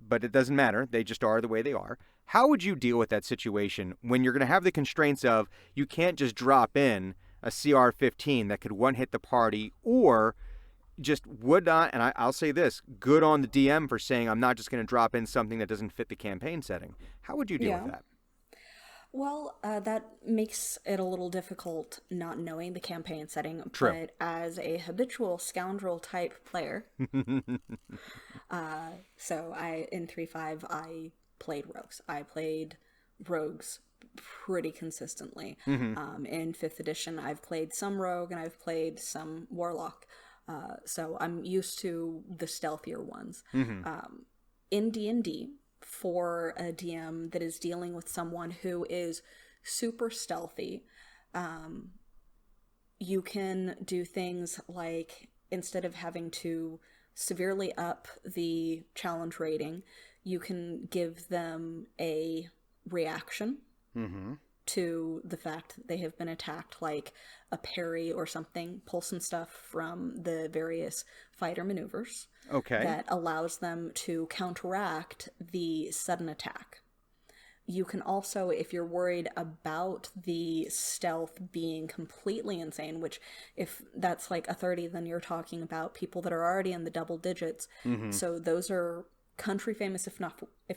But it doesn't matter. They just are the way they are. How would you deal with that situation when you're going to have the constraints of you can't just drop in a CR 15 that could one-hit the party, or just would not, and I'll say this, good on the DM for saying I'm not just going to drop in something that doesn't fit the campaign setting. How would you deal with that? Well, that makes it a little difficult not knowing the campaign setting, True. but as a habitual scoundrel type player, so in 3.5 I played rogues. I played rogues pretty consistently. In 5th edition, I've played some rogue and I've played some warlock. So I'm used to the stealthier ones. In D&D, for a DM that is dealing with someone who is super stealthy, you can do things like, instead of having to severely up the challenge rating, you can give them a reaction to the fact that they have been attacked, like a parry or something. Pull some stuff from the various fighter maneuvers that allows them to counteract the sudden attack. You can also, if you're worried about the stealth being completely insane, which if that's like a 30, then you're talking about people that are already in the double digits. So those are country famous, if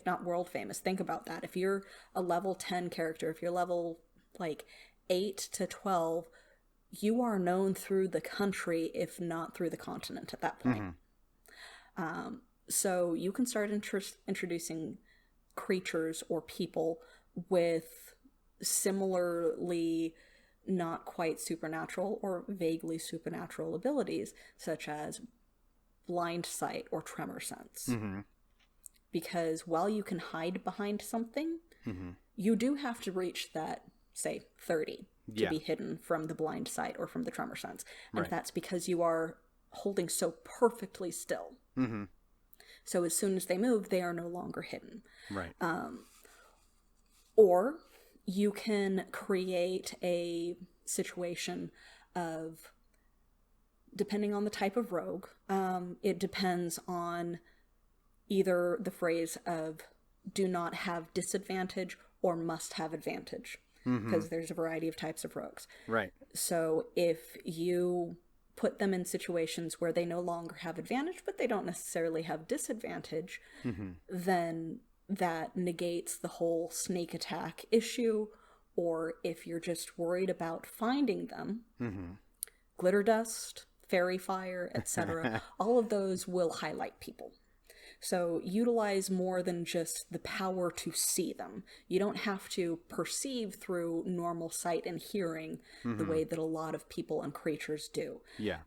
not world famous. Think about that. If you're a level 10 character, if you're level like 8 to 12, you are known through the country, if not through the continent at that point. So you can start introducing creatures or people with similarly not quite supernatural or vaguely supernatural abilities, such as blind sight or tremor sense. Because while you can hide behind something, you do have to reach that, say, 30 to be hidden from the blind sight or from the tremor sense. And that's because you are holding so perfectly still. So as soon as they move, they are no longer hidden. Or you can create a situation of, depending on the type of rogue, it depends on either the phrase of do not have disadvantage or must have advantage, because there's a variety of types of rogues. So if you put them in situations where they no longer have advantage, but they don't necessarily have disadvantage, then that negates the whole snake attack issue. Or if you're just worried about finding them, glitter dust, fairy fire, etc., all of those will highlight people. So utilize more than just the power to see them. You don't have to perceive through normal sight and hearing the way that a lot of people and creatures do.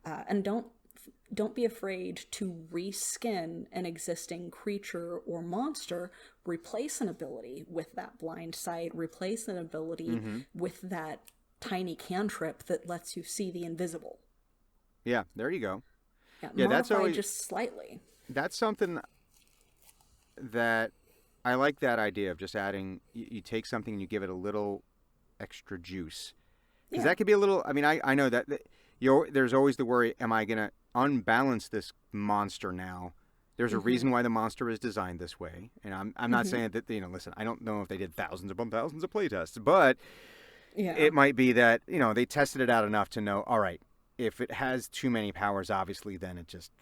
And don't be afraid to reskin an existing creature or monster, replace an ability with that blind sight, replace an ability with that tiny cantrip that lets you see the invisible. Yeah, there you go. Modify that's always, just slightly. That's something that I like, that idea of just adding, you take something and you give it a little extra juice. Because that could be a little, I mean, I know that there's always the worry, am I going to unbalance this monster now? There's a reason why the monster is designed this way. And I'm not saying that, listen, I don't know if they did thousands upon thousands of playtests, but it might be that, they tested it out enough to know, all right, if it has too many powers, obviously, then it just,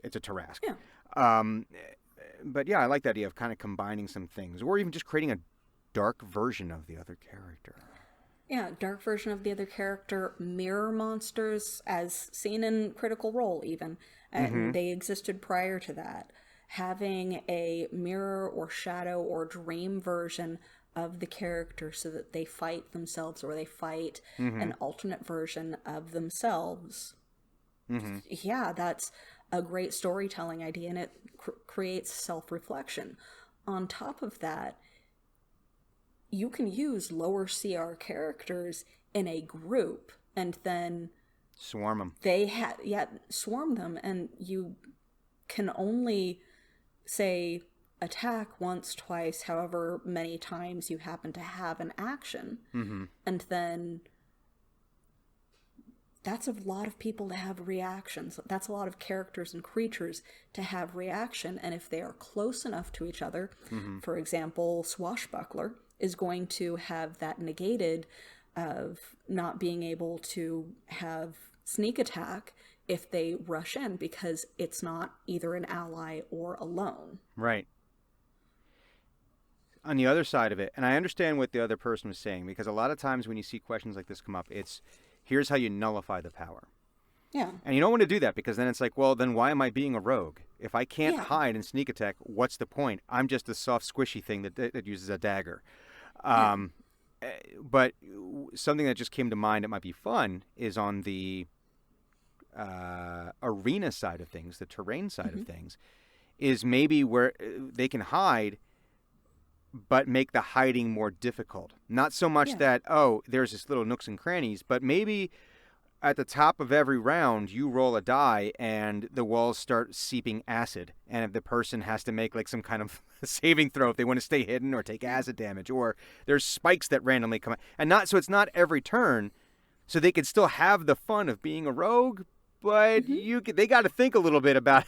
it's a Tarrasque. But yeah, I like the idea of kind of combining some things, or even just creating a dark version of the other character. Yeah, dark version of the other character, mirror monsters, as seen in Critical Role even, and they existed prior to that. Having a mirror or shadow or dream version of the character so that they fight themselves, or they fight an alternate version of themselves. Yeah, that's a great storytelling idea, and it creates self-reflection. On top of that, you can use lower CR characters in a group and then swarm them. Swarm them, and you can only, say, attack once, twice, however many times you happen to have an action. And then that's a lot of people to have reactions. That's a lot of characters and creatures to have reaction. And if they are close enough to each other, for example, Swashbuckler is going to have that negated of not being able to have sneak attack if they rush in, because it's not either an ally or a lone. Right. On the other side of it, and I understand what the other person was saying, because a lot of times when you see questions like this come up, it's here's how you nullify the power. Yeah. And you don't want to do that, because then it's like, well, then why am I being a rogue? If I can't hide and sneak attack, what's the point? I'm just a soft, squishy thing that uses a dagger. But something that just came to mind that might be fun is on the arena side of things, the terrain side of things, is maybe where they can hide, but make the hiding more difficult. Not so much that, oh, there's this little nooks and crannies, but maybe at the top of every round, you roll a die and the walls start seeping acid. And if the person has to make like some kind of saving throw if they want to stay hidden or take acid damage, or there's spikes that randomly come out. And so it's not every turn, so they can still have the fun of being a rogue, but they got to think a little bit about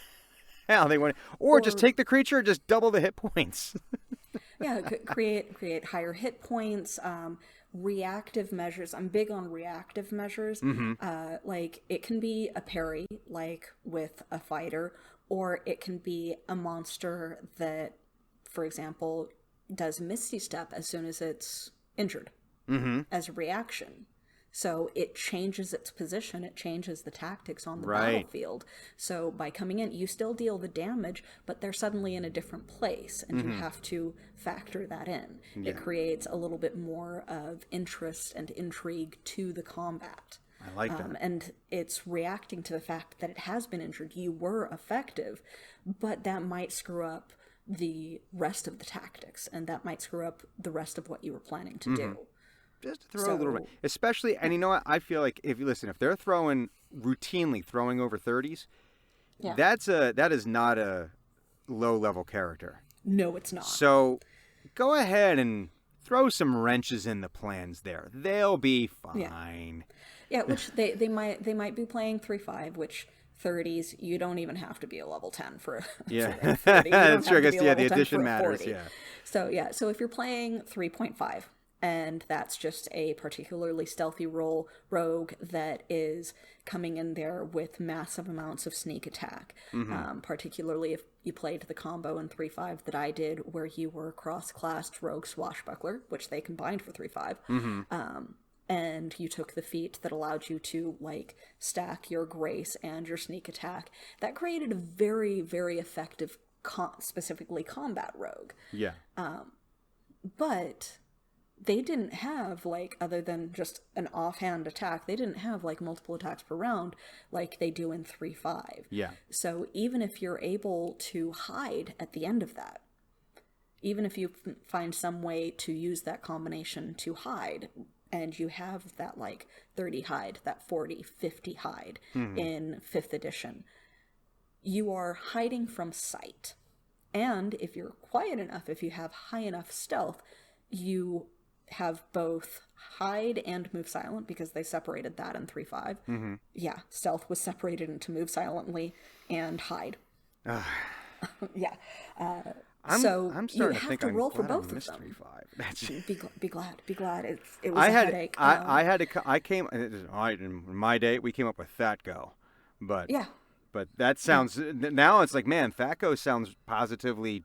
how they want to, or just take the creature and just double the hit points. Create higher hit points. Reactive measures. I'm big on reactive measures. Like it can be a parry, like with a fighter, or it can be a monster that, for example, does Misty Step as soon as it's injured as a reaction. So it changes its position, it changes the tactics on the battlefield. So by coming in, you still deal the damage, but they're suddenly in a different place, and you have to factor that in. It creates a little bit more of interest and intrigue to the combat. I like that. And it's reacting to the fact that it has been injured. You were effective, but that might screw up the rest of the tactics, and that might screw up the rest of what you were planning to do. Just throw a little bit. Especially, and you know what? I feel like if they're routinely throwing over 30s, that is not a low-level character. No, it's not. So go ahead and throw some wrenches in the plans there. They'll be fine. Yeah, which they might be playing 3/5, which 30s, you don't even have to be a level 10 for a 30. That's true. I guess, the addition matters, So if you're playing 3.5, and that's just a particularly stealthy rogue that is coming in there with massive amounts of sneak attack, particularly if you played the combo in 3.5 that I did, where you were cross-classed rogue swashbuckler, which they combined for 3.5, and you took the feat that allowed you to like stack your grace and your sneak attack. That created a very, very effective specifically combat rogue. But they didn't have, like, other than just an offhand attack, they didn't have, like, multiple attacks per round like they do in 3.5. So even if you're able to hide at the end of that, even if you find some way to use that combination to hide, and you have that, like, 30 hide, that 40, 50 hide in 5th edition, you are hiding from sight. And if you're quiet enough, if you have high enough stealth, you have both hide and move silent, because they separated that in 3.5. Stealth was separated into move silently and hide. I'm So starting you to have think to I'm roll for glad I both of missed them. 3.5. Be glad. It was a headache. I came in my day. We came up with Thatgo, but that sounds now it's like, man, Thatgo sounds positively.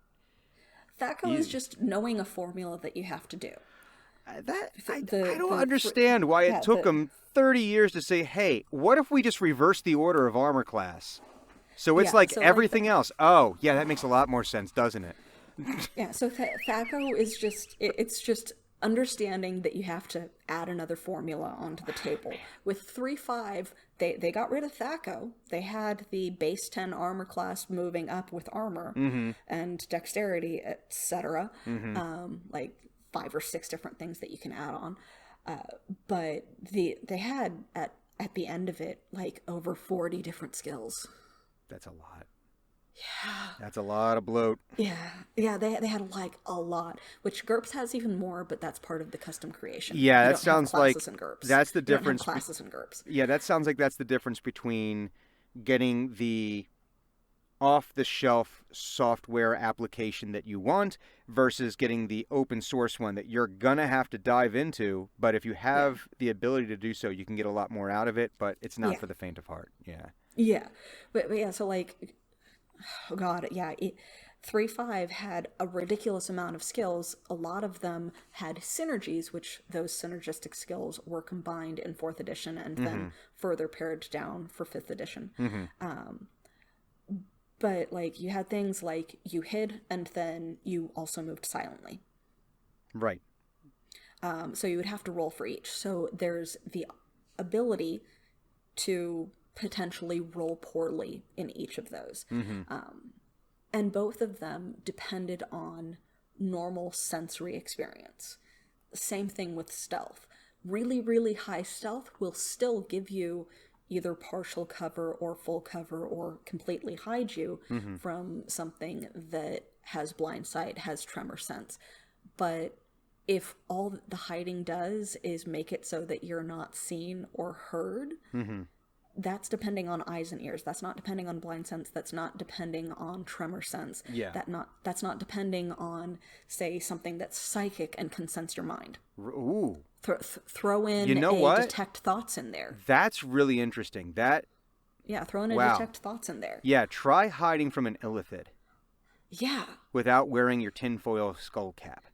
Thatgo is just knowing a formula that you have to do. I don't understand why it took them 30 years to say, hey, what if we just reverse the order of armor class? So it's everything else. Oh, yeah, that makes a lot more sense, doesn't it? So Thatgo is it's just understanding that you have to add another formula onto the table. With 3.5, they got rid of Thatgo. They had the base 10 armor class moving up with armor and dexterity, etc. Like 5 or 6 different things that you can add on. But they had at the end of it like over 40 different skills. That's a lot. Yeah. That's a lot of bloat. Yeah, they had like a lot, which Gurps has even more, but that's part of the custom creation. Yeah, that sounds like that's the difference. You don't have classes in Gurps. Yeah, that sounds like that's the difference between getting the off-the-shelf software application that you want versus getting the open source one that you're gonna have to dive into. But if you have the ability to do so, you can get a lot more out of it. But it's not for the faint of heart. Yeah. Yeah, but yeah. So like, oh God, yeah. 3.5 had a ridiculous amount of skills. A lot of them had synergies, which those synergistic skills were combined in 4th edition and then further pared down for 5th edition. But like you had things like you hid and then you also moved silently. Right. So you would have to roll for each. So there's the ability to potentially roll poorly in each of those. And both of them depended on normal sensory experience. Same thing with stealth. Really, really high stealth will still give you either partial cover or full cover or completely hide you from something that has blind sight, has tremor sense. But if all the hiding does is make it so that you're not seen or heard, that's depending on eyes and ears. That's not depending on blind sense. That's not depending on tremor sense. Yeah. That's not depending on, say, something that's psychic and can sense your mind. Ooh. Throw in detect thoughts in there. That's really interesting. Throw in a detect thoughts in there. Yeah, try hiding from an illithid. Yeah. Without wearing your tinfoil skull cap.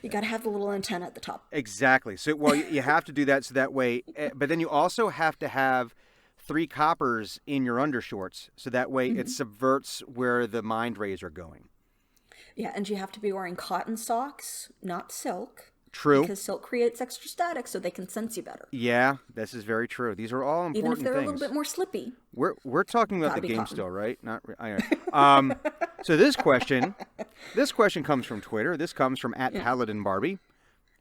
You got to have the little antenna at the top. Exactly. So, well, you have to do that so that way. But then you also have to have 3 coppers in your undershorts. So that way it subverts where the mind rays are going. Yeah, and you have to be wearing cotton socks, not silk. True. Because silk creates extra static so they can sense you better. Yeah, this is very true. These are all important things. Even if they're a little bit more slippy. We're talking about the game cotton. still, right? Not. So this question comes from Twitter. This comes from @PaladinBarbie.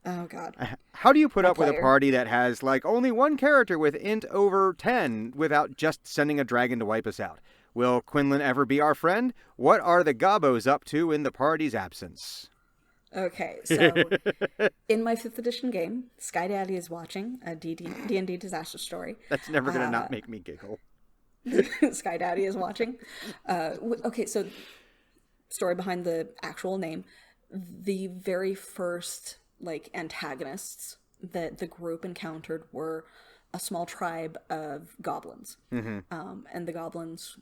Oh God. How do you put up with a party that has like only one character with int over 10 without just sending a dragon to wipe us out? Will Quinlan ever be our friend? What are the gobos up to in the party's absence? Okay, so in my 5th edition game, Sky Daddy is watching a D&D Disaster Story. That's never going to not make me giggle. Sky Daddy is watching. Okay, so story behind the actual name. The very first antagonists that the group encountered were a small tribe of goblins. And the goblins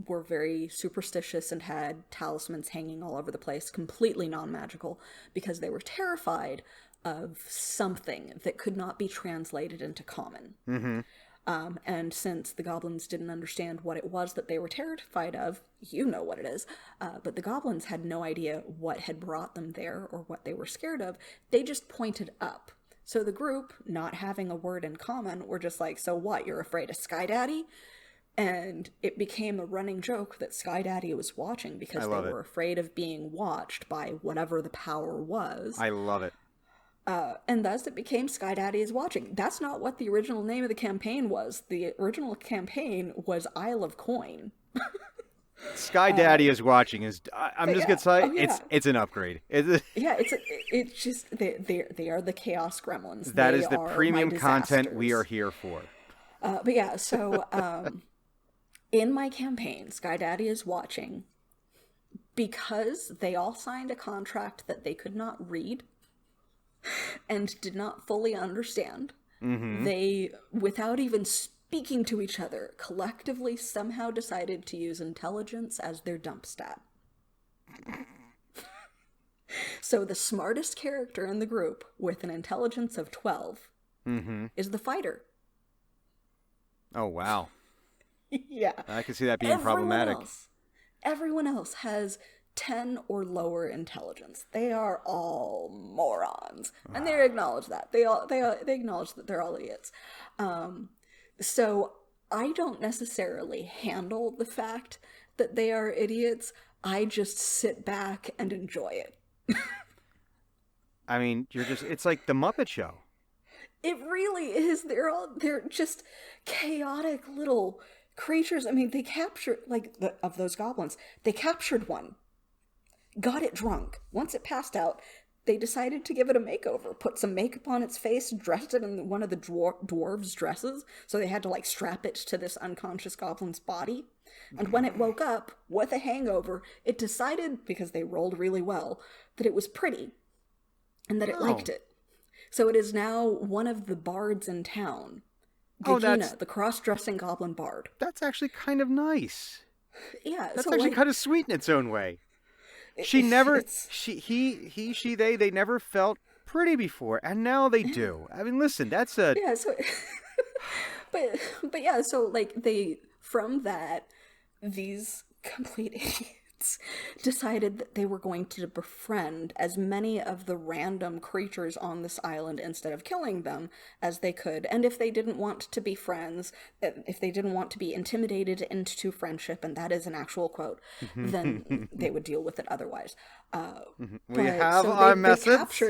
were very superstitious and had talismans hanging all over the place, completely non-magical, because they were terrified of something that could not be translated into common. And since the goblins didn't understand what it was that they were terrified of, you know what it is, but the goblins had no idea what had brought them there or what they were scared of. They just pointed up. So the group, not having a word in common, were just like, so what, you're afraid of Sky Daddy? And it became a running joke that Sky Daddy was watching because they were afraid of being watched by whatever the power was. I love it. And thus it became Sky Daddy is watching. That's not what the original name of the campaign was. The original campaign was Isle of Coin. Sky Daddy is watching. I'm just gonna say it's an upgrade. It's just they are the Chaos Gremlins. That is the premium content we are here for. But yeah, so in my campaign, Sky Daddy is watching because they all signed a contract that they could not read and did not fully understand. They, without even speaking to each other, collectively somehow decided to use intelligence as their dump stat. So the smartest character in the group with an intelligence of 12 is the fighter. Oh, wow. Yeah. I can see that being problematic. Everyone else has 10 or lower intelligence. They are all morons. And they acknowledge that. They acknowledge that they're all idiots. So I don't necessarily handle the fact that they are idiots. I just sit back and enjoy it. I mean, it's like the Muppet Show. It really is. They're just chaotic little creatures. I mean, they captured, of those goblins, they captured one, got it drunk. Once it passed out, they decided to give it a makeover, put some makeup on its face, dressed it in one of the dwarves' dresses, so they had to, strap it to this unconscious goblin's body. And when it woke up with a hangover, it decided, because they rolled really well, that it was pretty and that it liked it. So it is now one of the bards in town. Gigina, the cross-dressing goblin bard. That's actually kind of nice. Yeah. That's so actually like, kind of sweet in its own way. They never felt pretty before, and now they do. I mean, listen, that's a... Yeah, so... but yeah, so like from that, these complete idiots decided that they were going to befriend as many of the random creatures on this island instead of killing them as they could. And if they didn't want to be friends, if they didn't want to be intimidated into friendship, and that is an actual quote, then they would deal with it otherwise. We have our methods.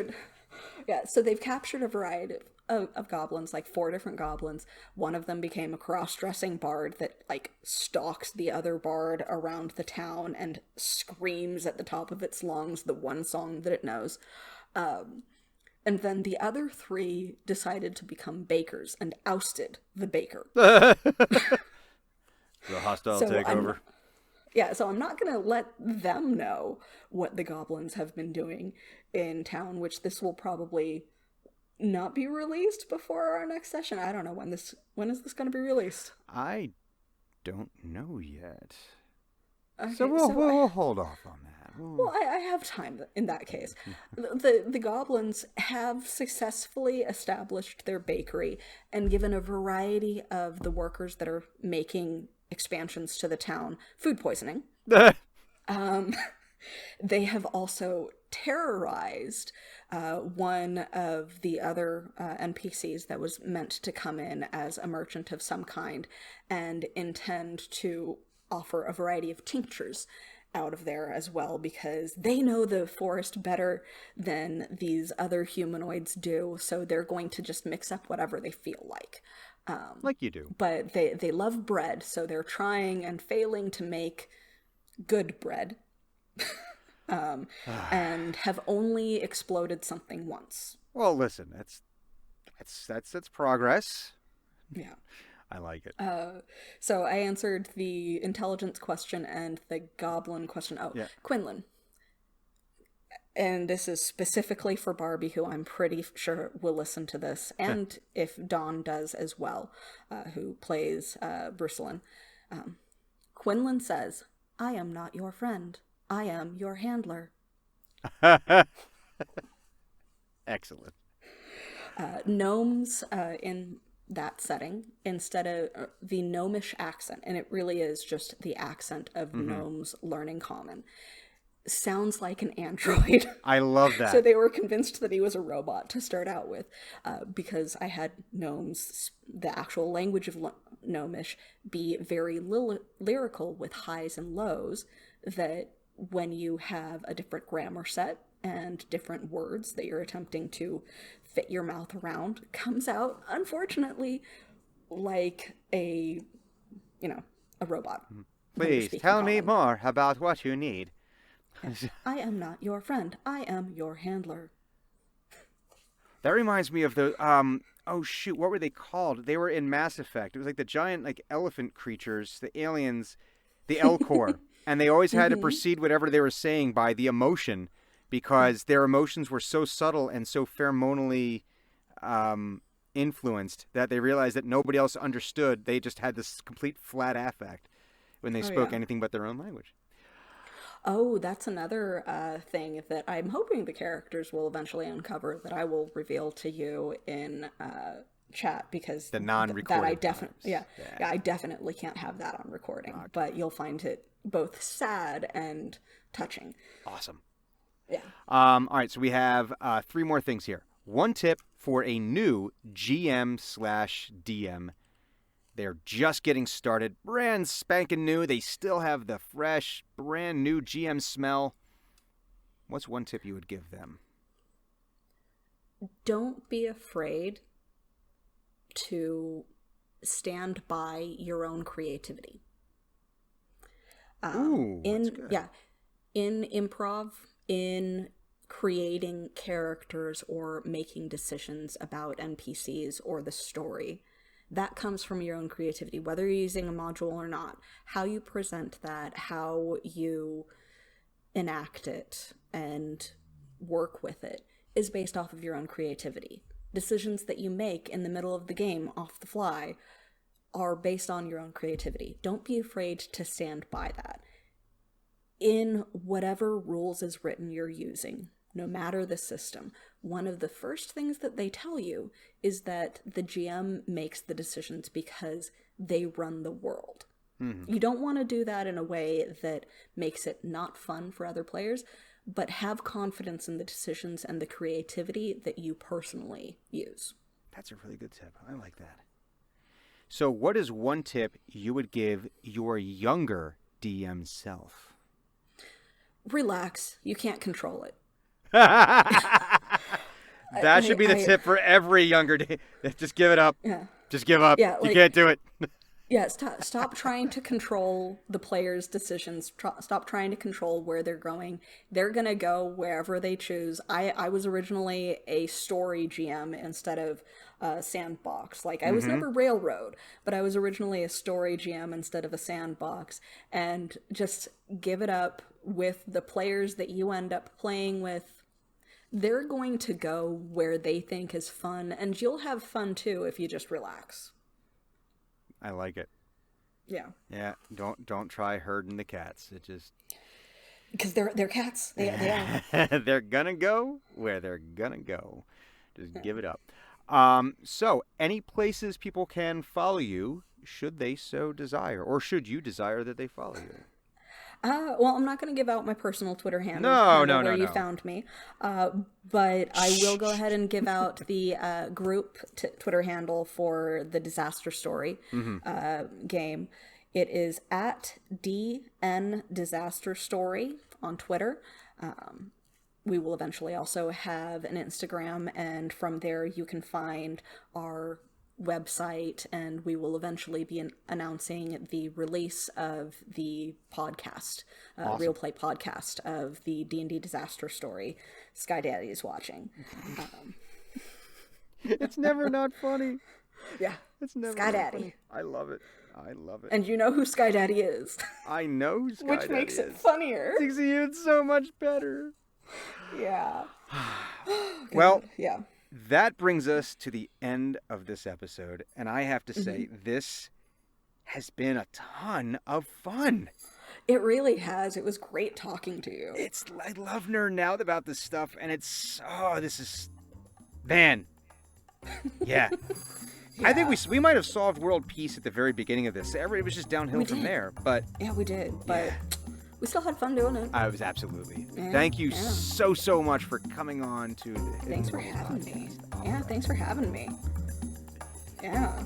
So they've captured a variety of goblins, like 4 different goblins. One of them became a cross-dressing bard that like stalks the other bard around the town and screams at the top of its lungs the one song that it knows. And then the other 3 decided to become bakers and ousted the baker. The hostile takeover. So I'm not going to let them know what the goblins have been doing in town, which this will probably not be released before our next session. I don't know when is this going to be released? I don't know yet. Okay, so we'll hold off on that. Well, I have time in that case. The goblins have successfully established their bakery and given a variety of the workers that are making expansions to the town food poisoning. They have also terrorized one of the other NPCs that was meant to come in as a merchant of some kind and intend to offer a variety of tinctures out of there as well, because they know the forest better than these other humanoids do, so they're going to just mix up whatever they feel like. Like you do. But they love bread, so they're trying and failing to make good bread. And have only exploded something once. Well, listen, that's progress. Yeah. I like it. So I answered the intelligence question and the goblin question. Quinlan. And this is specifically for Barbie, who I'm pretty sure will listen to this, and if Dawn does as well, who plays Brucelin. Quinlan says, "I am not your friend. I am your handler." Excellent. Gnomes in that setting, instead of the gnomish accent, and it really is just the accent of gnomes learning common, sounds like an android. I love that. So they were convinced that he was a robot to start out with, because I had gnomes, the actual language of gnomish, be very lyrical with highs and lows, that when you have a different grammar set and different words that you're attempting to fit your mouth around, comes out, unfortunately, like a robot. Please tell me more about what you need. I am not your friend. I am your handler. That reminds me of the what were they called? They were in Mass Effect. It was like the giant elephant creatures, the aliens, the Elcor. And they always had to proceed whatever they were saying by the emotion, because their emotions were so subtle and so pheromonally influenced that they realized that nobody else understood. They just had this complete flat affect when they spoke anything but their own language. Oh, that's another thing that I'm hoping the characters will eventually uncover, that I will reveal to you in chat, because the non-recorded I definitely can't have that on recording. Okay. But you'll find it both sad and touching. Awesome. Yeah. All right, so we have 3 more things here. 1 tip for a new GM/DM. They're just getting started, brand spanking new. They still have the fresh, brand new GM smell. What's 1 tip you would give them? Don't be afraid to stand by your own creativity. That's good. Yeah, in improv, in creating characters or making decisions about NPCs or the story, that comes from your own creativity, whether you're using a module or not. How you present that, how you enact it and work with it is based off of your own creativity. Decisions that you make in the middle of the game off the fly are based on your own creativity. Don't be afraid to stand by that. In whatever rules is written you're using, no matter the system, one of the first things that they tell you is that the GM makes the decisions because they run the world. You don't want to do that in a way that makes it not fun for other players, but have confidence in the decisions and the creativity that you personally use. That's a really good tip. I like that. So what is one tip you would give your younger DM self? Relax. You can't control it. That should be the tip for every younger DM. Just give it up. Yeah. Just give up. Yeah, you can't do it. Yeah, stop trying to control the players' decisions. Stop trying to control where they're going. They're going to go wherever they choose. I was originally a story GM instead of a sandbox. Like, I was never Railroad, but I was originally a story GM instead of a sandbox. And just give it up with the players that you end up playing with. They're going to go where they think is fun, and you'll have fun too if you just relax. I like it. Yeah. Yeah. Don't try herding the cats. It just because they're cats. They are. They're gonna go where they're gonna go. Just give it up. So any places people can follow you, should they so desire, or should you desire that they follow you? Well, I'm not going to give out my personal Twitter handle. No. You found me. But I will go ahead and give out the group Twitter handle for the Disaster Story game. It is at DnDisaster Story on Twitter. We will eventually also have an Instagram, and from there you can find our website, and we will eventually be announcing the release of the podcast, awesome. Real Play podcast of the D&D Disaster Story. Sky Daddy is watching. It's never not funny. Yeah, it's never Sky Daddy. Funny. I love it. And you know who Sky Daddy is. I know who Sky Daddy is. Which makes it funnier. Makes it so much better. Yeah. Well, yeah. That brings us to the end of this episode, and I have to say, this has been a ton of fun. It really has. It was great talking to you. I love nerding out about this stuff, and man. Yeah. I think we might have solved world peace at the very beginning of this. It was just downhill from there, but... Yeah, we did, but... Yeah. We still had fun doing it. I was absolutely. Yeah, Thank you so much for coming on to the Thanks for having me. Yeah, thanks for having me. Yeah.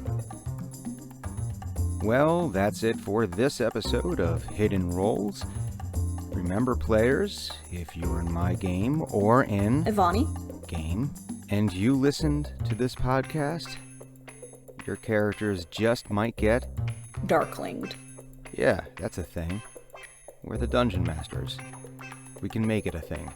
Well, that's it for this episode of Hidden Rolls. Remember, players, if you're in my game or in Evani game and you listened to this podcast, your characters just might get darklinged. Yeah, that's a thing. We're the Dungeon Masters. We can make it a thing.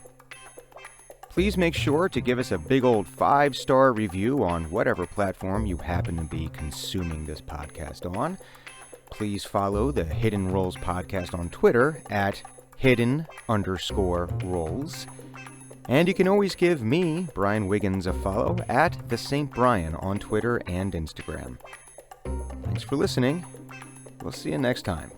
Please make sure to give us a big old 5-star review on whatever platform you happen to be consuming this podcast on. Please follow the Hidden Rolls podcast on Twitter at hidden_rolls. And you can always give me, Brian Wiggins, a follow at the St. Brian on Twitter and Instagram. Thanks for listening. We'll see you next time.